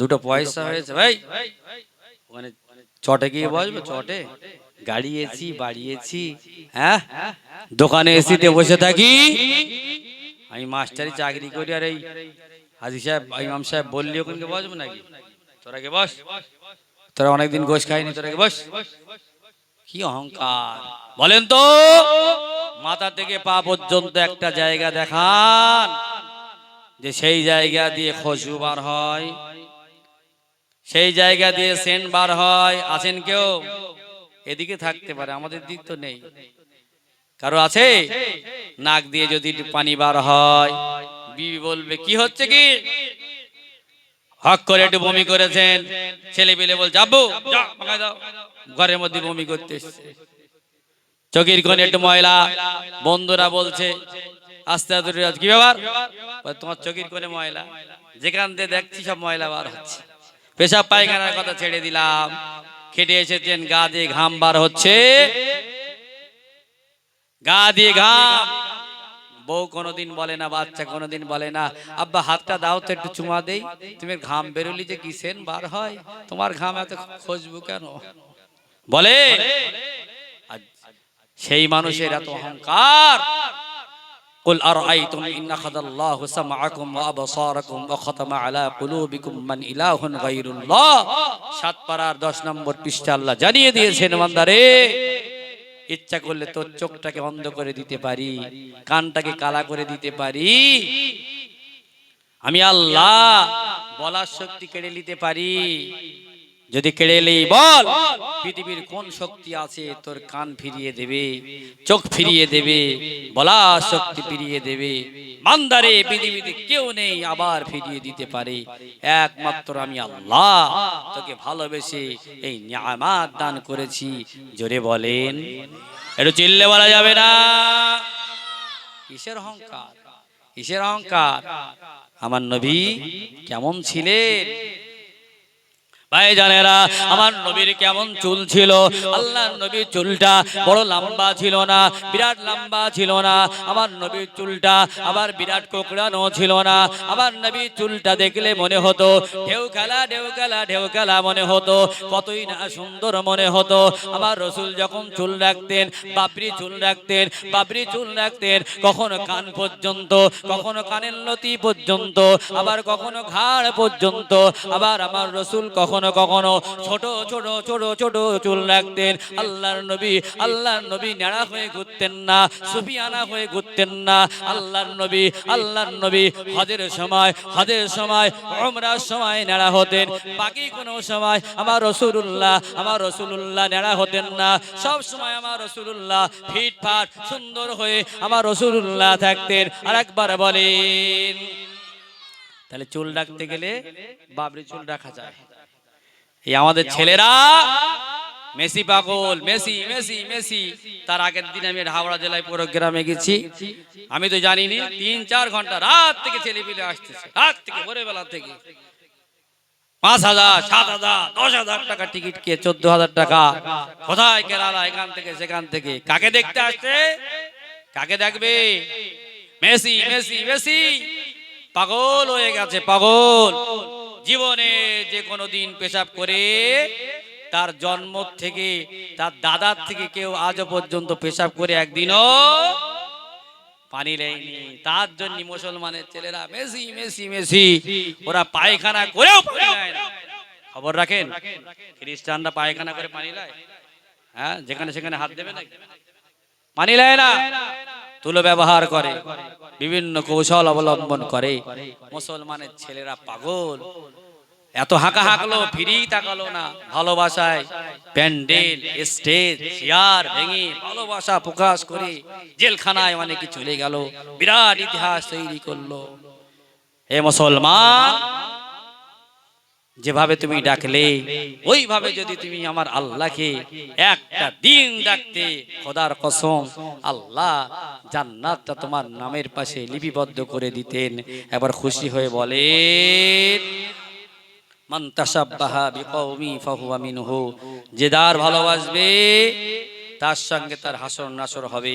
দুটো পয়সা হয়েছে ভাই, ওখানে চটে গিয়ে বসবে, চটে গাড়ি এসি বাড়িয়েছি, হ্যাঁ, দোকানে এসিতে বসে থাকি। আমি মাস্টারি চাকরি করি, আর এই হাজি সাহেব ইমাম সাহেব বললি ওখানে বসবো নাকি? তোরা কে বস, তোরা অনেকদিন গোশ খাইনি, তোরা কে বস। কি অহংকার বলেন তো! মাথা থেকে পা পর্যন্ত একটা জায়গা দেখান যে সেই জায়গা দিয়ে খুশবু বার হয়, সেই জায়গা দিয়ে সেন্ট বার হয়। আছেন কেউ? এদিকে থাকতে পারে, আমাদের দিক তো নেই। কারো আছে? নাক দিয়ে যদি পানি বার হয়, বিবি বলবে কি হচ্ছে, কি হক করে একটু বমি করেছেন, ছেলে পেলে বল যাবো, ঘরের মধ্যে বমি করতে এসছে। চোখের কোণে একটু ময়লা, বন্ধুরা বলছে আস্তে আস্তে, কি ব্যাপার? তোমার চোখের কোণে ময়লা, যেখান দিয়ে দেখছি সব ময়লা বার হচ্ছে। পেশাব পায়খানার কথা ছেড়ে দিলাম, খেটে এসেছেন, গা দিয়ে ঘাম বার হচ্ছে, গা দিয়ে ঘাম। বউ কোনোদিন বলে না, বাচ্চা কোনোদিন বলে না, আব্বা হাতটা দাও তো একটু চুমা দেই। তুমি ঘাম বেরোলি যে কি সেন বার হয়, তোমার ঘাম এত খুশবু কেন বলে? সেই মানুষের এত অহংকার। قل أرأيتم إن أخذ الله سمعكم وأبصاركم وختم على قلوبكم من إله غير الله। 7 পারার 10 নম্বর পৃষ্ঠা আল্লাহ জানিয়ে দিয়েছেন, বান্দারে ইচ্ছা করলে তোর চোখটাকে অন্ধ করে দিতে পারি, কানটাকে কালা করে দিতে পারি। আমি আল্লাহ বলার শক্তি কেড়ে নিতে পারি। যদি কেড়ে নেই বল, পৃথিবীর কোন শক্তি আছে তোর কান ফিরিয়ে দেবে, চোখ ফিরিয়ে দেবে, বলার শক্তি ফিরিয়ে দেবে? বান্দারে পৃথিবীতে কেউ নেই আবার ফিরিয়ে দিতে পারে, একমাত্র আমি আল্লাহ তোকে ভালোবেসে এই নিয়ামত দান করেছি। জোরে বলেন, একটু চিল্লে বলা যাবে না? কিসের অহংকার, কিসের অহংকার? আমার নবী কেমন ছিলেন ভাইজানেরা? আমার নবীর কেমন চুল ছিল? আল্লাহর নবীর চুলটা বড় লম্বা ছিল না, বিরাট লম্বা ছিল না। আমার নবীর চুলটা আবার বিরাট কোকড়ানো ছিল না। আমার নবীর চুলটা দেখলে মনে হতো ঢেউ খেলা, ঢেউ খেলা, ঢেউ খেলা মনে হতো, কতই না সুন্দর মনে হতো। আমার রসুল যখন চুল রাখতেন, বাবরি চুল রাখতেন, বাবরি চুল রাখতেন, কখনো কান পর্যন্ত, কখনো কানের লতি পর্যন্ত, আবার কখনো ঘাড় পর্যন্ত। আবার আমার রসুল কখনো কখনো ছোট ছোট ছোট ছোট চুল রাখতেন। আল্লাহর নবী ন্যাড়া হয়ে ঘুরতেন না, সুফিয়ানা হয়ে ঘুরতেন না। আল্লাহর নবী হজের সময় উমরার সময় ন্যাড়া হতেন, বাকি কোনো সময় আমার রাসূলুল্লাহ ন্যাড়া হতেন না। সব সময় আমার রাসূলুল্লাহ ফিটফাট সুন্দর হয়ে আমার রাসূলুল্লাহ থাকতেন। আর একবার বলেন, তাহলে চুল রাখতে গেলে বাবরি চুল রাখা যায়। এই আমাদের ছেলেরা মেসি পাগল, মেসি মেসি মেসি। তার আগের দিন আমি হাওড়া জেলায় প্রোগ্রামে গেছি, আমি তো জানিনি 3-4 ঘন্টা রাত থেকে ছেলে পিলে আসতেছে, রাত থেকে ভোরবেলা থেকে। 5,000, 7,000, 10,000 টাকা টিকিট কে 14,000 টাকা কোথায় কেরালা, এখান থেকে সেখান থেকে। কাকে দেখতে আসছে? কাকে দেখবে? Messi Messi Messi. পাগল হয়ে গেছে, পাগল। জীবনে যে কোনো দিন পেশাব করে, তার জন্ম থেকে, তার দাদার থেকে কেউ আজও পর্যন্ত পেশাব করে একদিনও পানি নেয়নি। তার জন্য মুসলমানের ছেলেরা মেসি মেসি মেসি, ওরা পায়খানা করেও পানি নেয় না। খবর রাখেন, খ্রিস্টানরা পায়খানা করে পানি নেয়? হ্যাঁ, যেখানে সেখানে হাত দেবে না, পানি নেয় না, তুলো ব্যবহার করে, বিভিন্ন কৌশল অবলম্বন করে। মুসলমানের ছেলেরা পাগল। এত হাঁকা হাঁকলো, ফিরি তাকালো না। ভালোবাসায় প্যান্ডেল, স্টেজ, চেয়ার ভেঙে ভালোবাসা প্রকাশ করে জেলখানায় অনেকে চলে গেল, বিরাট ইতিহাস তৈরি করলো। হে মুসলমান, যেভাবে তুমি ডাকলে, ওইভাবে যদি তুমি আমার আল্লাহকে একটা দিন ডাকতে, খোদার কসম, আল্লাহ জান্নাতটা তোমার নামের পাশে লিপিবদ্ধ করে দিতেন। এবার খুশি হয়ে বলেন, মান তাশাব্বাহা বিকওমি ফাহুয়া মিনহু। যে যার ভালোবাসবে, তার সঙ্গে তার হাসর নাসর হবে।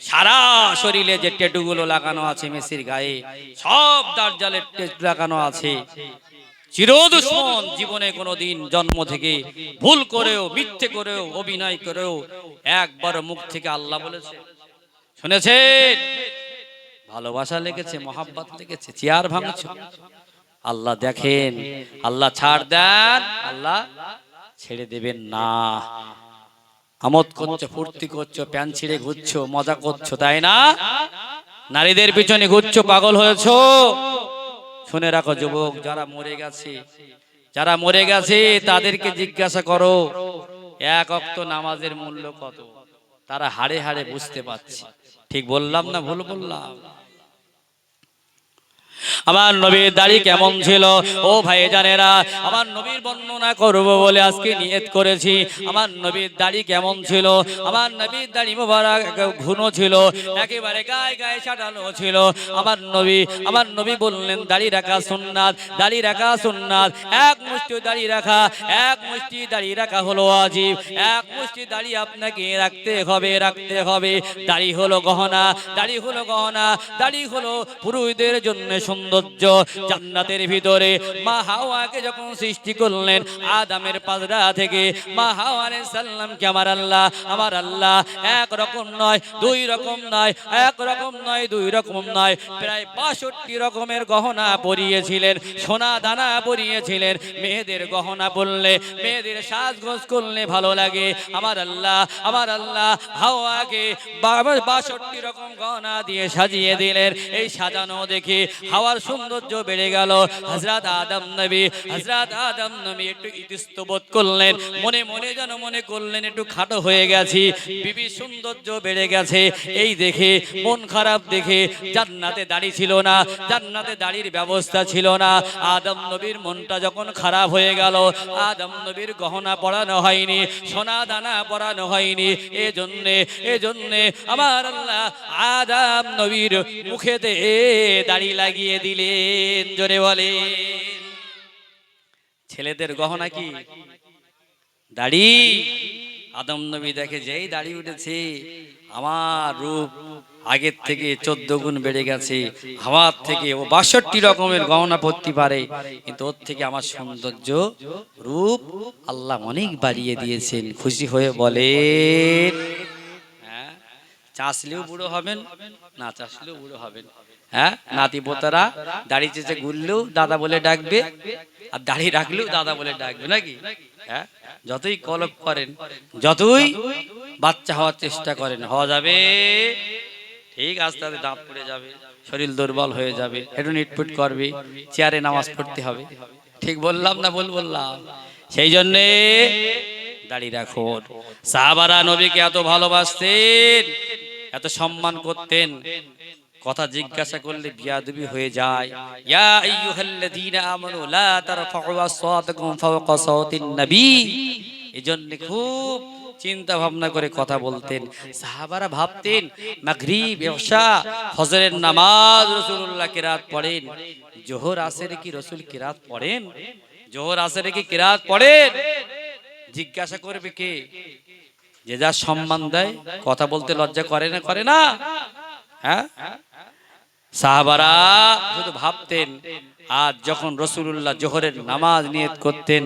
সারা শরীরে যে ট্যাটুগুলো লাগানো আছে মেসির গায়ে, সব দাজ্জালের ট্যাটু লাগানো আছে। চিরদুশ্মন, জীবনে কোনোদিন জন্ম থেকে ভুল করেও, মিথ্যে করেও, অভিনয় করেও একবার মুখ থেকে আল্লাহ বলেছে? শুনেছেন? ভালোবাসা লেগেছে, মহাব্বত লেগেছে, চেয়ার ভাঙছো। আল্লাহ দেখেন, আল্লাহ ছাড় দেন, আল্লাহ ছেড়ে দেবেন না। আমোদ করছো, ফুর্তি করছো, প্যান ছিঁড়ে ঘুরছো, মজা করছো, তাই না? নারীদের পিছনে ঘুরছো, পাগল হয়েছো। শুনে রাখো যুবক, যারা মরে গেছে, যারা মরে গেছে তাদেরকে জিজ্ঞাসা করো এক ওয়াক্ত নামাজের মূল্য কত। তারা হাড়ে হাড়ে বুঝতে পারছে। ঠিক বললাম না ভুল বললাম? আমার নবীর দাড়ি কেমন ছিল? ও ভাইজানেরা, আমার নবীর বর্ণনা করব বলে আজকে নিয়ত করেছি। আমার নবীর দাড়ি কেমন ছিল? আমার নবীর দাড়ি মোবারক ঘন ছিল, একেবারে গায়ে গায়ে সাজানো ছিল। আমার নবী বললেন, দাড়ি রাখা সুন্নাত, দাড়ি রাখা সুন্নাত। এক মুষ্টি দাড়ি রাখা, এক মুষ্টি দাড়ি রাখা হলো ওয়াজিব। এক মুষ্টি দাড়ি আপনাকে রাখতে হবে, রাখতে হবে। দাড়ি হলো গহনা, দাড়ি হলো গহনা, দাড়ি হলো পুরুষদের জন্য সৌন্দর্য। জান্নাতের ভিতরে মা হাওয়াকে যখন সৃষ্টি করলেন আদমের পাজরা থেকে, মা হাওয়া আলাইহিস সালামকে আমার আল্লাহ এক রকম নয়, দুই রকম নয়, এক রকম নয়, দুই রকম নয়, প্রায় 62 রকমের গহনা পরিয়েছিলেন, সোনা দানা পরিয়েছিলেন। মেয়েদের গহনা পরলে, মেয়েদের সাজগোজ করলে ভালো লাগে। আমার আল্লাহ হাওয়াকে 62 রকম গহনা দিয়ে সাজিয়ে দিলেন। এই সাজানো দেখে হাওয়ার সৌন্দর্য বেড়ে গেল। হযরত আদম নবী একটু ইতস্তবোধ করলেন, মনে মনে যেন মনে করলেন একটু খাটো হয়ে গেছি, বিবি সৌন্দর্য বেড়ে গেছে। এই দেখে মন খারাপ দেখে, জান্নাতে দাড়ি ছিল না, জান্নাতে দাড়ির ব্যবস্থা ছিল না। আদম নবীর মনটা যখন খারাপ হয়ে গেল, আদম নবীর গহনা পরানো হয়নি, সোনা দানা পরানো হয়নি। এজন্যে আমার আল্লাহ আদম নবীর মুখেতে দাড়ি লাগিয়ে দিলেন। জোরে বলে, ছেলেদের গহনা কি? দাড়ি। আদম নবী দেখে যেই দাড়ি উঠেছে, আমার রূপ আগের থেকে 14 গুণ বেড়ে গেছে। আমার থেকে ও 62 রকমের গহনা পরতে পারে, কিন্তু ওর থেকে আমার সৌন্দর্য, রূপ আল্লাহ অনেক বাড়িয়ে দিয়েছেন। খুশি হয়ে বলেন, হ্যাঁ, চাষলেও বুড়ো হবেন, না চাষলেও বুড়ো হবেন। হ্যাঁ, নাতি পোতারা দাড়ি চেঁচে ঘুরলেও দাদা বলে ডাকবে, আর দাড়ি রাখলেও দাদা বলে ডাকবে, নাকি? হ্যাঁ, যতই কলপ করেন, যতই বাচ্চা হওয়ার চেষ্টা করেন, হওয়া যাবে? ঠিক, আস্তে আস্তে দাঁত পড়ে যাবে, শরীর দুর্বল হয়ে যাবে, একটু নিটপুট করবে, চেয়ারে নামাজ পড়তে হবে। ঠিক বললাম না ভুল বললাম? সেই জন্যে দাড়ি রাখুন। সাহাবারা নবীকে এত ভালোবাসতেন, এত সম্মান করতেন, কথা জিজ্ঞাসা করলে বিয়াদবি হয়ে যায়। ইয়া আইয়ুহাল্লাযীনা আমানু লা তারফাউ আসওয়াতাকুম ফাওকা সাওতিন নবী। এজন্য খুব চিন্তা ভাবনা করে কথা বলতেন। সাহাবারা ভাবতেন মাগরিব, ইশা, ফজরের নামাজ রাসূলুল্লাহ কিরাত পড়েন, জোহর আসরে কি রাসূল কিরাত পড়েন? জোহর আসরে কি কিরাত পড়েন? জিজ্ঞাসা করবে কে? যে যা সম্মান দেয়, কথা বলতে লজ্জা করে না, করে না? হ্যাঁ, সাহাবারা শুধু ভাবতেন, আজ যখন রাসূলুল্লাহ জোহরের নামাজ নিয়ত করতেন,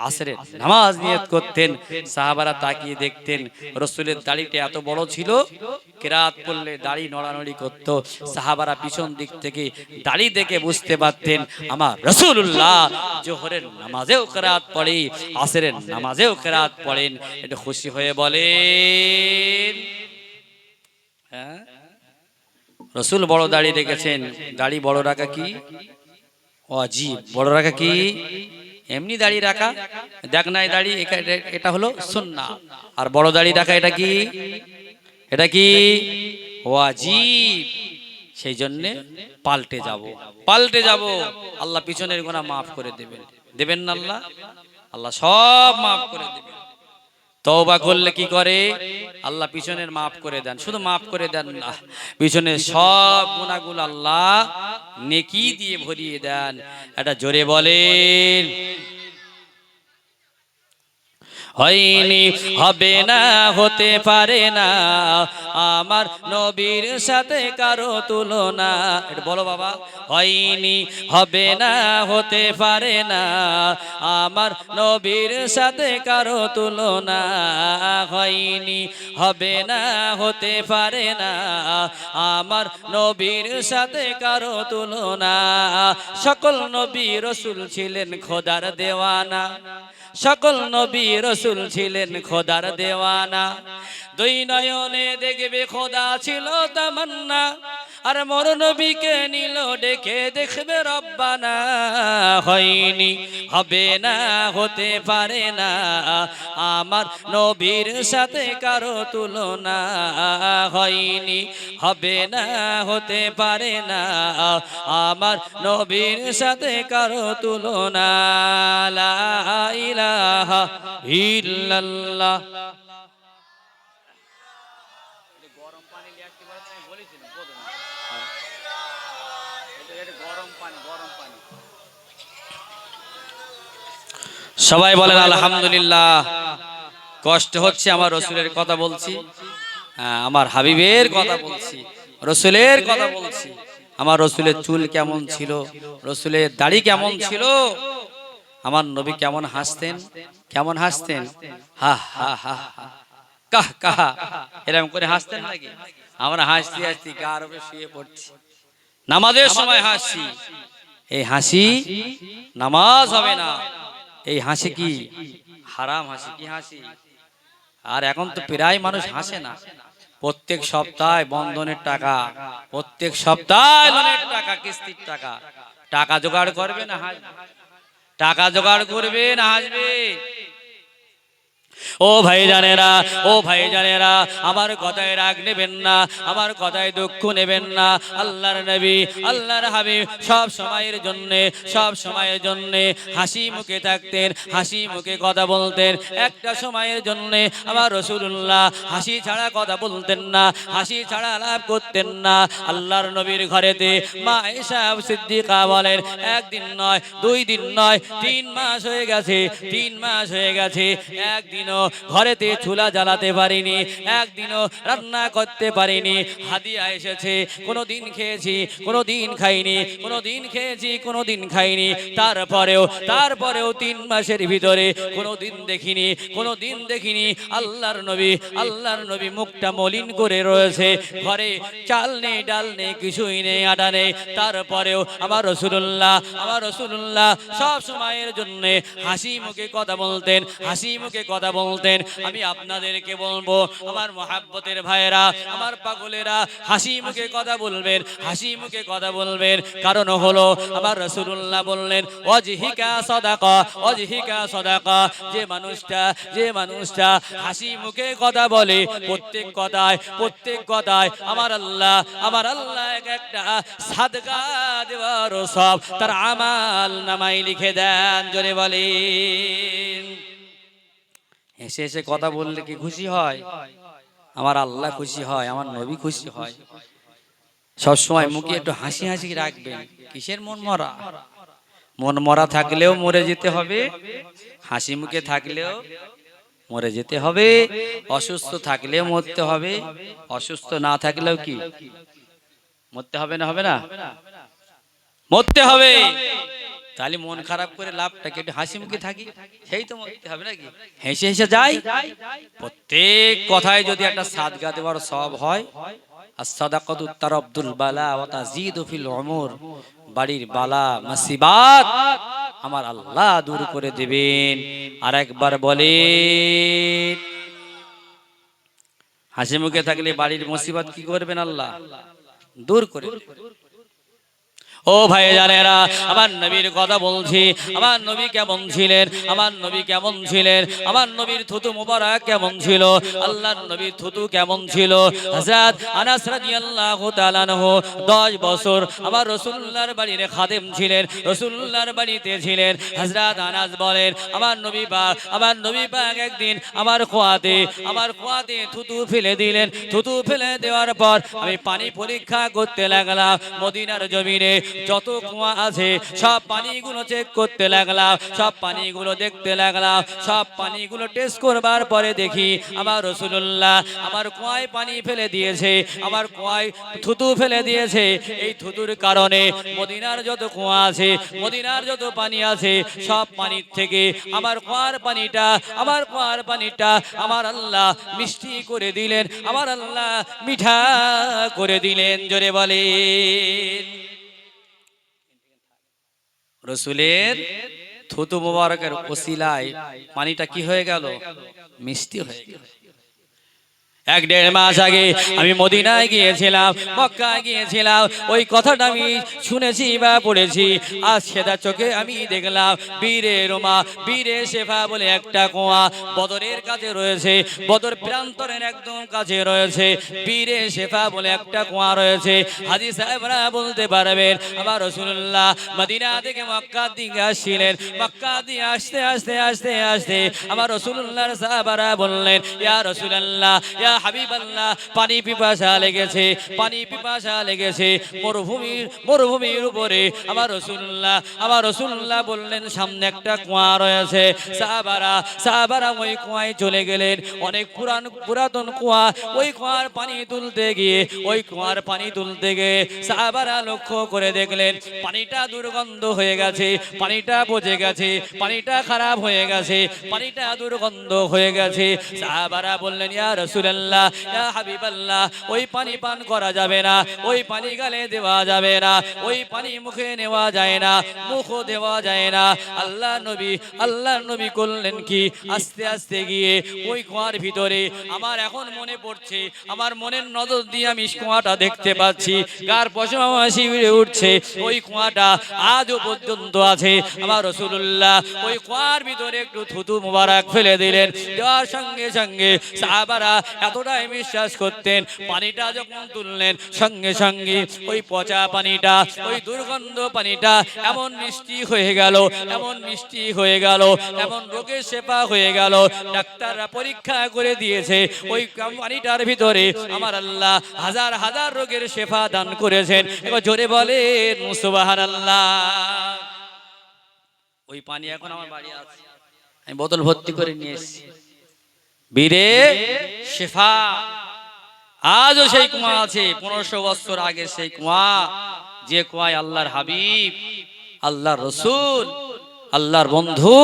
আসরের নামাজ নিয়ত করতেন, সাহাবারা তাকিয়ে দেখতেন রাসূলের দাড়িটা এত বড় ছিল, কিরাত পড়লে দাড়ি নড়ানড়ি করত। সাহাবারা পিছন দিক থেকে দাড়ি দেখে বুঝতে পারতেন আমার রাসূলুল্লাহ জোহরের নামাজেও কিরাত পড়ে, আসরের নামাজেও কিরাত পড়েন। এটা খুশি হয়ে বলেন। হ্যাঁ, রসুল বড় দাড়ি রেখেছেন। দাড়ি বড় রাখা কি ওয়াজিব, বড় রাখা কি এমনি দাড়ি রাখা? দেখ নাই দাড়ি, এটা হলো সুন্নাহ। আর বড় দাড়ি রাখা এটা কি? এটা কি ওয়াজিব। সেই জন্য পাল্টে যাব, পাল্টে যাব। আল্লাহ পিছনের গুনাহ মাফ করে দেবেন, দেবেন না আল্লাহ? আল্লাহ সব মাফ করে দেবেন। তওবা করলে কি করে? আল্লাহ পিছনের মাফ করে দেন। শুধু মাফ করে দেন না, পিছনের সব গুনাহগুলো আল্লাহ নেকি দিয়ে ভরিয়ে দেন। এটা জোরে বলেন। হয়নি, হবে না, হতে পারে না আমার নবীর সাথে কারো তুলনা। এটা বলো বাবা। হয়নি, হবে না, হতে পারে না আমার নবীর সাথে কারো তুলনা। হয়নি, হবে না, হতে পারে না আমার নবীর সাথে কারো তুলনা। সকল নবী রাসূল ছিলেন খোদার দেওয়ানা, সকল নবী রাসূল ছিলেন খোদার দেওয়ানা। দুই নয়নে দেখবে খোদা ছিল তামান্না, আর মোর নবীকে নিল ডেকে দেখবে রব্বানা। হয়নি, হবে না, হতে পারে না আমার নবীর সাথে কারো তুলনা। হয়নি, হবে না, হতে পারে না আমার নবীর সাথে কারো তুলনা। লা ইলাহা ইল্লাল্লাহ। সবাই বলেন আলহামদুলিল্লাহ। কষ্ট হচ্ছে, আমার রসুলের কথা বলছি, আমার হাবিবের কথা বলছি, রসুলের কথা বলছি। আমার রসুলের চুল কেমন ছিল, রসুলের দাড়ি কেমন ছিল, আমার নবী কেমন হাসতেন, কেমন হাসতেন, হা হা হা কাহ কাহা, এরকম করে হাসতেন নাকি? আমরা হাসতে হাসতে গার উপরে শুয়ে পড়ছি, নামাজের সময় হাসছি। এই হাসি নামাজ হবে না, এই হাসি কি হারাম হাসি, কি হাসি। আর এখন তো প্রায় মানুষ হাসে না। প্রত্যেক সপ্তাহে বন্ধনের টাকা, প্রত্যেক সপ্তাহে লোনের টাকা, কিস্তির টাকা, টাকা জোগাড় করবে না হাসবে, টাকা জোগাড় করবে না হাসবে। ও ভাইজানেরা, ও ভাইজানেরা, আমার কথায় রাগ নেবেন না, আমার কথায় দুঃখ নেবেন না। আল্লাহর নবী, আল্লাহর হাবিব সব সময়ের জন্যে, সব সময়ের জন্যে হাসি মুখে থাকতেন, হাসি মুখে কথা বলতেন। একটা সময়ের জন্যে আমার রাসূলুল্লাহ হাসি ছাড়া কথা বলতেন না, হাসি ছাড়া আলাপ করতেন না। আল্লাহর নবীর ঘরেতে মা আয়েশা সিদ্দিকা বলেন, একদিন নয়, 2 দিন নয়, 3 মাস হয়ে গেছে, 3 মাস হয়ে গেছে, একদিনও ঘরেতে চুলা জ্বালাতে পারিনি, একদিনও রান্না করতে পারিনি। হাদিয়া এসেছে, কোনোদিন খেয়েছি, কোনোদিন খাইনি, কোনোদিন খেয়েছি, কোনোদিন খাইনি। তারপরেও 3 মাসের ভিতরে কোনোদিন দেখিনি, কোনোদিন দেখিনি আল্লাহর নবী মুখটা মলিন করে রয়েছে। ঘরে চাল নেই, ডাল নেই, কিছুই নেই, আটা নেই। তারপরেও আমার রাসূলুল্লাহ সব সময়ের জন্য হাসি মুখে কথা বলতেন, হাসি মুখে কথা বলতেন। আমি আপনাদেরকে বলবো, আমার মহাব্বতের ভাইয়েরা, আমার পাগলেরা, হাসি মুখে কথা বলবেন, হাসি মুখে কথা বলবেন। কারণ হলো আমার রাসূলুল্লাহ বললেন, ওয়াজহিকা সাদাকা, ওয়াজহিকা সাদাকা। যে মানুষটা হাসি মুখে কথা বলে, প্রত্যেক কথায় আমার আল্লাহ একটা সাদকা দেওয়ার সব তার আমাল নামায় লিখে দেন। জোরে বলেন। হেসে হেসে কথা বললে কি খুশি হয়? আমার আল্লাহ খুশি হয়, আমার নবী খুশি হয়। সবসময় মুখে একটু হাসি হাসি রাখবেন। কিসের মন মরা? মন মরা থাকলেও মরে যেতে হবে, হাসি মুখে থাকলেও মরে যেতে হবে, অসুস্থ থাকলেও মরতে হবে, অসুস্থ না থাকলেও কি মরতে হবে না? হবে না? মরতে হবে। তাহলে মন খারাপ করে লাভটাকে, একটু হাসি মুখে থাকি, সেই তো মরতে হবে নাকি? হেসে হেসে যাই। প্রত্যেক কথায় যদি একটা সাদগা দেওয়ার সব হয়, আর সাদাকাতু তারাবদুল বালা ওয়া তাজিদু ফিল উমর, বাড়ির বালা মুসিবাত আমার আল্লাহ দূর করে দেবেন। আর একবার বলেন, হাসি মুখে থাকলে বাড়ির মুসিবত কি করবেন? আল্লাহ দূর করে দেবেন। ও ভাই জানেরা, আমার নবীর কথা বলছি। আমার নবী কেমন ছিলেন? আমার নবী কেমন ছিলেন? আমার নবীর থুতু মুবারক কেমন ছিল? আল্লাহর নবীর থুতু কেমন ছিল? হযরত আনাস রাদিয়াল্লাহু তাআলা আনহু 10 বছর আমার রাসূলুল্লাহর বাড়ির খাদেম ছিলেন, রাসূলুল্লাহর বাড়িতে ছিলেন। হযরত আনাস বলেন, আমার নবী পাক একদিন আমার খোয়াতে থুতু ফেলে দিলেন। থুতু ফেলে দেওয়ার পর আমি পানি পরীক্ষা করতে লাগলাম। মদিনার জমিনে যত কুয়া আছে সব পানিগুলো চেক করতে লাগলাম, সব পানিগুলো দেখতে লাগলাম। সব পানিগুলো টেস্ট করবার পরে দেখি আমার রাসূলুল্লাহ আমার কুয়ায় পানি ফেলে দিয়েছে, আমার কুয়ায় থুতু ফেলে দিয়েছে। এই থুতুর কারণে মদিনার যত কুয়া আছে, মদিনার যত পানি আছে, সব পানির থেকে আমার কুয়ার পানিটা আমার আল্লাহ মিষ্টি করে দিলেন, আমার আল্লাহ মিঠা করে দিলেন। জোরে বলেন। রসুলের থুতু মুবারকের ওসিলায় পানিটা কি হয়ে গেল? মিষ্টি হয়ে গেল। 1-1.5 মাস আগে আমি মদিনায় গিয়েছিলাম, মক্কায় গিয়েছিলাম। ওই কথাটা আমি শুনেছি বা পড়েছি। আজ সেটা চোখে আমি দেখলাম। বীরে রোমা, বীরে শেফা বলে একটা কুয়া বদরের কাছে রয়েছে, বদর প্রান্তরের একদম কাছে রয়েছে। বীরে শেফা বলে একটা কুয়া রয়েছে। হাজী সাহেবরা বলতে পারবেন, আমার রাসূলুল্লাহ মদিনা থেকে মক্কা দিকে আসছিলেন। মক্কা দিয়ে আসতে আসতে আসতে আসতে আমার রাসূলুল্লাহর সাহাবারা বললেন, ইয়া রাসূলুল্লাহ, ইয়া হাবিবাল্লাহ, পানি পিপাসা লেগেছে। মরুভূমির উপরে আমার রাসূলুল্লাহ বললেন, সামনে একটা কুয়া রয়েছে। সাহাবারা ওই কুয়ায় চলে গেলেন। অনেক পুরাতন কুয়া। ওই কুয়ার পানি তুলতে গিয়ে সাহাবারা লক্ষ্য করে দেখলেন পানিটা দুর্গন্ধ হয়ে গেছে, পানিটা পচে গেছে, পানিটা খারাপ হয়ে গেছে, পানিটা দুর্গন্ধ হয়ে গেছে। সাহাবারা বললেন, ইয়া রাসূলুল্লাহ, ইয়া হাবিবাল্লাহ, ওই পানি পান করা যাবে না, ওই পানি গালে দেওয়া যাবে না, ওই পানি মুখে নেওয়া যায় না, মুখও দেওয়া যায় না। আল্লাহ নবী করলেন কি, আস্তে আস্তে গিয়ে ওই কুয়ার ভিতরে, আমার এখন মনে পড়ছে, আমার মনের নজর দিয়ে আমি কুয়াটা দেখতে পাচ্ছি, গার পশমা শিবিরে উঠছে। ওই কুয়াটা আজও পর্যন্ত আছে। আমার রাসূলুল্লাহ ওই কুয়ার ভিতরে একটু থুতু মুবারক ফেলে দিলেন। দেওয়ার সঙ্গে সঙ্গে সাহাবারা এতটাই বিশ্বাস করতেন, পানিটা যখন তুললেন সঙ্গে সঙ্গে ওই পচা পানিটা, ওই দুর্গন্ধ পানিটা এমন মিষ্টি হয়ে গেল, এমন রোগের শেফা হয়ে গেল। ডাক্তাররা পরীক্ষা করে দিয়েছে ওই পানিটার ভিতরে আমার আল্লাহ হাজার হাজার রোগের শেফা দান করেছেন। এবার জোরে বলেন সুবহানাল্লাহ। ওই পানি এখন আমার বাড়ি আছে, আমি বোতল ভর্তি করে নিয়ে এসেছি। বীরে শেফা, আজও সেই কুয়া আছে। 1500 বছর আগে সেই কুয়া, যে কুয়ায় আল্লাহর হাবিব, আল্লাহর রসুল, আল্লাহর বন্ধু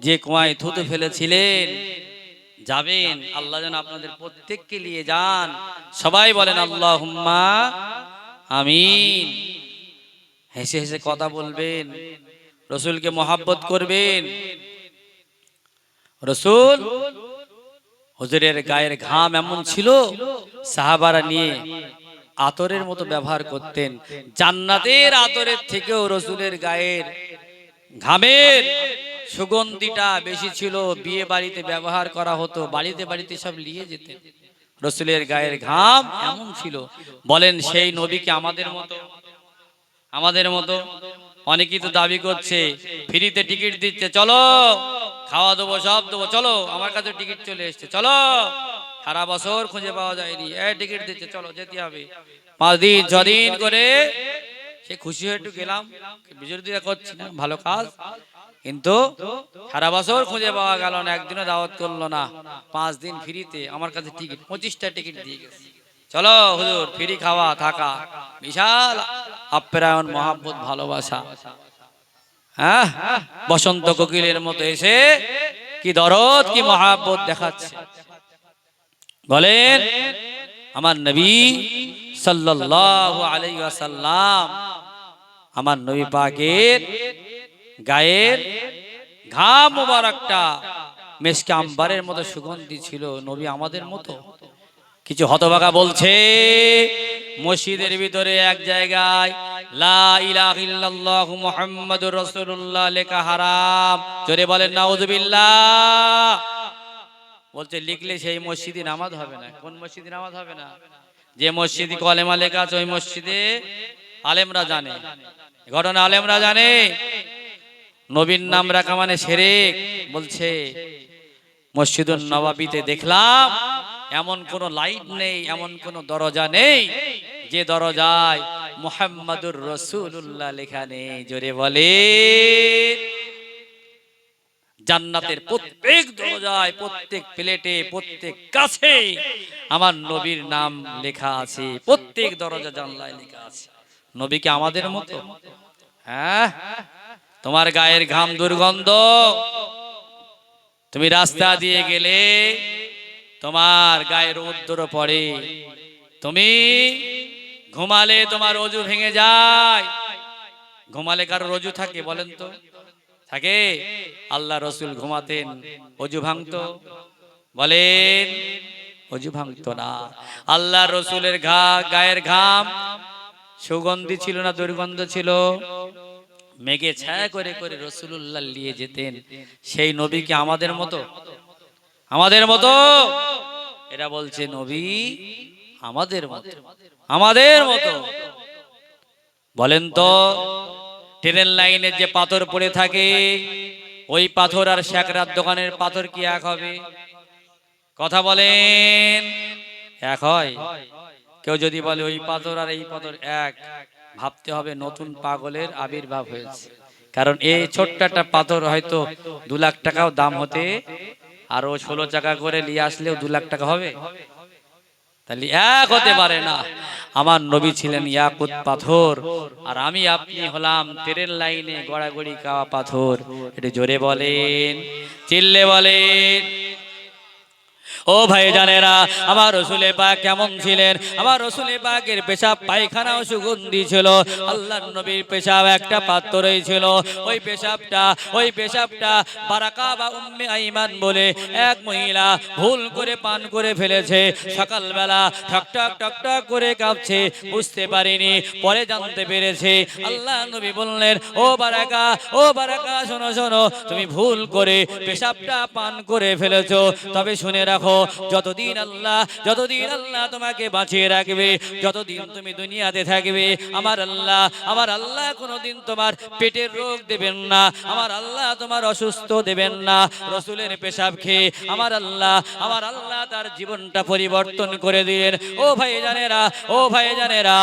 যে কুয়ায় থুতু ফেলেছিলেন। যাবেন, আল্লাহ যেন আপনাদের প্রত্যেককে নিয়ে যান। সবাই বলেন আল্লাহুম্মা আমিন। হেসে হেসে কথা বলবেন, রসুলকে মহাব্বত করবেন। রসুল হুজুরের গায়ের ঘাম এমন ছিল, সাহাবারা নিয়ে আতরের মতো ব্যবহার করতেন। জান্নাতের আতরের থেকেও রসুলের গায়ের ঘামের সুগন্ধিটা বেশি ছিল। বিয়ে বাড়িতে ব্যবহার করা হতো, বাড়িতে বাড়িতে সব নিয়ে যেতেন। রসুলের গায়ের ঘাম এমন ছিল। বলেন, সেই নবীকে আমাদের মতো অনেকেই তো দাবি করছে, ফ্রিতে টিকিট দিচ্ছে, চলো খাওয়া দেবো, সব দেবো, চলো, আমার কাছে টিকিট চলে এসছে, চলো, সারা বছর খুঁজে পাওয়া যায়নি, টিকিট দিচ্ছে, চলো যেতে হবে। 5 দিন 6 দিন করে সে খুশি হয়ে একটু গেলাম, বিজয়ীরা করছি না, ভালো কাজ। কিন্তু সারা বছর খুঁজে পাওয়া গেল না, একদিনও দাওয়াত করলো না। 5 দিন ফ্রিতে আমার কাছে টিকিট, 25টা টিকিট দিয়ে গেছে। চলো হুজুর, ফ্রি খাওয়া থাকা, বিশাল আপ্যায়ন, মহাব্বত, ভালোবাসা। হ্যাঁ, বসন্ত কোকিলের মতো এসে কি দরদ, কি মহাব্বত দেখাচ্ছে। বলেন আমার নবী সাল্লাল্লাহু আলাইহি ওয়াসাল্লাম, আমার নবী পাকের গায়ের ঘাম মোবারকটা মেশকে আম্বারের মতো সুগন্ধি ছিল। নবী আমাদের মতো। কিছু হতভাগা বলছে মসজিদের ভিতরে এক জায়গায় লা ইলাহা ইল্লাল্লাহু মুহাম্মাদুর রাসূলুল্লাহ লেখা হারাম। জোরে বলেন নাউযুবিল্লাহ। বলছে লিখলে সেই মসজিদে নামাজ হবে না। কোন মসজিদে নামাজ হবে না? যে মসজিদে কলেমা লেখা আছে ওই মসজিদে আলেমরা জানে, ঘটনা আলেমরা জানে। নবীর নাম রাখা মানে শিরক। বলছে মসজিদুন নববীতে দেখলাম এমন কোন লাইট নেই, এমন কোন দরজা নেই যে দরজায় মুহাম্মাদুর রাসূলুল্লাহ লেখা নেই। জোরে বলে জান্নাতের প্রত্যেক দরজায়, প্রত্যেক প্লেটে, প্রত্যেক কাছে আমার নবীর নাম লেখা আছে। প্রত্যেক দরজা জানলায় লেখা আছে। নবী কি আমাদের মতো? হ্যাঁ, তোমার গায়ের ঘাম দুর্গন্ধ, তুমি রাস্তা দিয়ে গেলে তোমার গায়ে রোদ্দুর পড়ে, তুমি ঘুমালে তোমার অজু ভেঙে যায়। ঘুমালে কারো অজু থাকে বলেন তো? থাকে? আল্লাহ রসুল ঘুমাতেন, অজু ভাঙতো? বলেন অজু ভাঙতো না। আল্লাহ রসুলের গায়ের ঘাম সুগন্ধি ছিল না দুর্গন্ধ ছিল? মেঘে ছায়া করে করে রাসূলুল্লাহ নিয়ে যেতেন। সেই নবী কি আমাদের মতো? আমাদের মতো? এরা বলছে নবী আমাদের মতো, আমাদের মতো। বলেন তো ট্রেন লাইনে যে পাথর পড়ে থাকে, ওই পাথর আর শেকরার দোকানের পাথর কি এক হবে? কথা বলেন, এক হয়? কেউ যদি বলে ওই পাথর আর এই পাথর এক, ভাবতে হবে নতুন পাগলের আবির্ভাব হয়েছে। কারণ এই ছোট্ট একটা পাথর হয়তো 2 লাখ টাকাও দাম হতে, আর ও 16 টাকা করে নিয়ে আসলেও 2 লাখ টাকা হবে, তাহলে এক হতে পারে না। আমার নবী ছিলেন ইয়াকুত পাথর, আর আমি আপনি হলাম ট্রেন লাইনে গড়াগড়ি খাওয়া পাথর। এটা জোরে বলেন, চিল্লে বলেন। ও ভাই জানেরা, আমার রসুল পাক কেমন ছিলেন? আমার রসুল পাকের পেশাব পায়খানাও সুগন্ধি ছিল। আল্লাহর নবীর পেশাব একটা পাত্রই ছিল। ওই পেশাবটা বারাকা বা উম্মে আইমান বলে এক মহিলা ভুল করে পান করে ফেলেছে। সকালবেলা ঠকঠক ঠকঠক করে কাঁপছে, বুঝতে পারিনি, পরে জানতে পেরেছে। আল্লাহ নবী বললেন, ও বারাকা, ও বারাকা, শোনো শোনো, তুমি ভুল করে পেশাবটা পান করে ফেলেছো। তবে শুনে রাখো, যতদিন আল্লাহ তোমাকে বাঁচিয়ে রাখবে, যতদিন তুমি দুনিয়াতে থাকবে, আমার আল্লাহ কোনোদিন তোমার পেটের রোগ দেবেন না, আমার আল্লাহ তোমার অসুস্থ দেবেন না। রসুলের পেশাব খেয়ে আমার আল্লাহ তার জীবনটা পরিবর্তন করে দিলেন। ও ভাই জানেরা,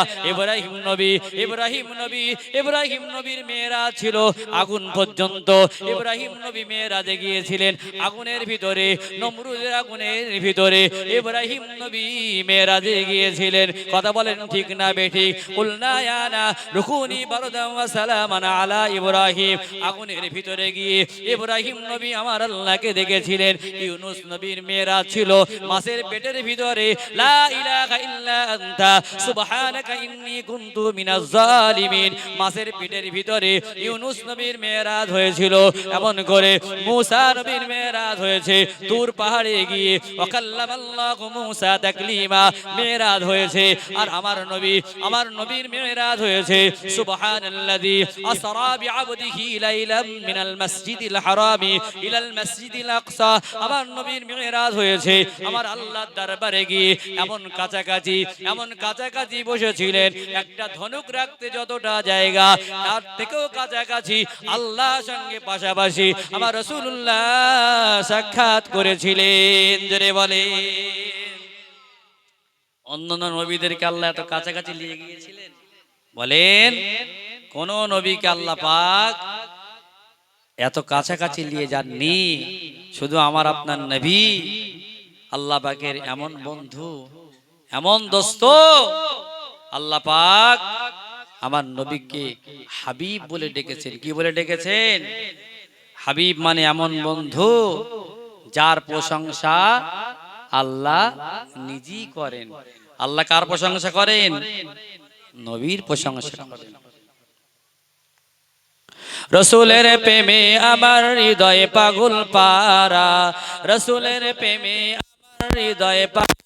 ইব্রাহিম নবীর মেয়েরা ছিল আগুন পর্যন্ত। ইব্রাহিম নবী মেয়েরাজে গিয়েছিলেন আগুনের ভিতরে, নমরুদের আগুনের ভিতরে ইব্রাহিম নবী মেরাজে গিয়েছিলেন। কথা বলেন ঠিক না বেঠিক? কুলনা ইয়া না রুকুনি বারদাম ওয়া সালামান আলা ইব্রাহিম। আগুনের ভিতরে গিয়ে ইব্রাহিম নবী আমার আল্লাহকে দেখেছিলেন। ইউনূস নবীর মেরাজ ছিল মাছের পেটের ভিতরে, লা ইলাহা ইল্লা আনতা সুবহানাকা ইন্নী কুনতু মিনাজ জালিমিন। মাছের পেটের ভিতরে ইউনূস নবীর মেরাজ হয়েছিল। এমন করে মূসা নবীর মেরাজ হয়েছে তুর পাহাড়ে গিয়ে, ওয়াকাল্লামাল্লাহু মূসা তাকলিমা, মেরাজ হয়েছে। আর আমার নবীর মেরাজ হয়েছে সুবহানাল্লাযী আসরা বিআবদিহি লাইলাম মিনাল মাসজিদিল হারামি ইলাল মাসজিদিল আকসা। আমার নবীর মেরাজ হয়েছে আমার আল্লাহর দরবারে গিয়ে এমন কাছাকাছি বসেছিলেন, একটা ধনুক রাখতে যতটা জায়গা তার থেকেও কাছাকাছি আল্লাহর সঙ্গে পাশাপাশি আমার রাসূলুল্লাহ সাক্ষাৎ করেছিলেন। জোরে বলে, অন্যান্য নবীদেরকে আল্লাহ এত কাছাকাছি নিয়ে গিয়েছিলেন। বলেন কোন নবীকে আল্লাহ পাক এত কাছাকাছি নিয়ে যাননি, শুধু আমার আপনার নবী আল্লাহ পাকের এমন বন্ধু, এমন দোস্ত, আল্লাহ পাক আমার নবীকে হাবিব বলে ডেকেছেন। কি বলে ডেকেছেন? হাবিব মানে এমন বন্ধু যার প্রশংসা আল্লাহ নিজেই করেন। আল্লাহ কার প্রশংসা করেন? নবীর প্রশংসা করেন। রসুলের প্রেমে আমার হৃদয়ে পাগল পারা, রসুলের প্রেমে আমার হৃদয়ে পাগল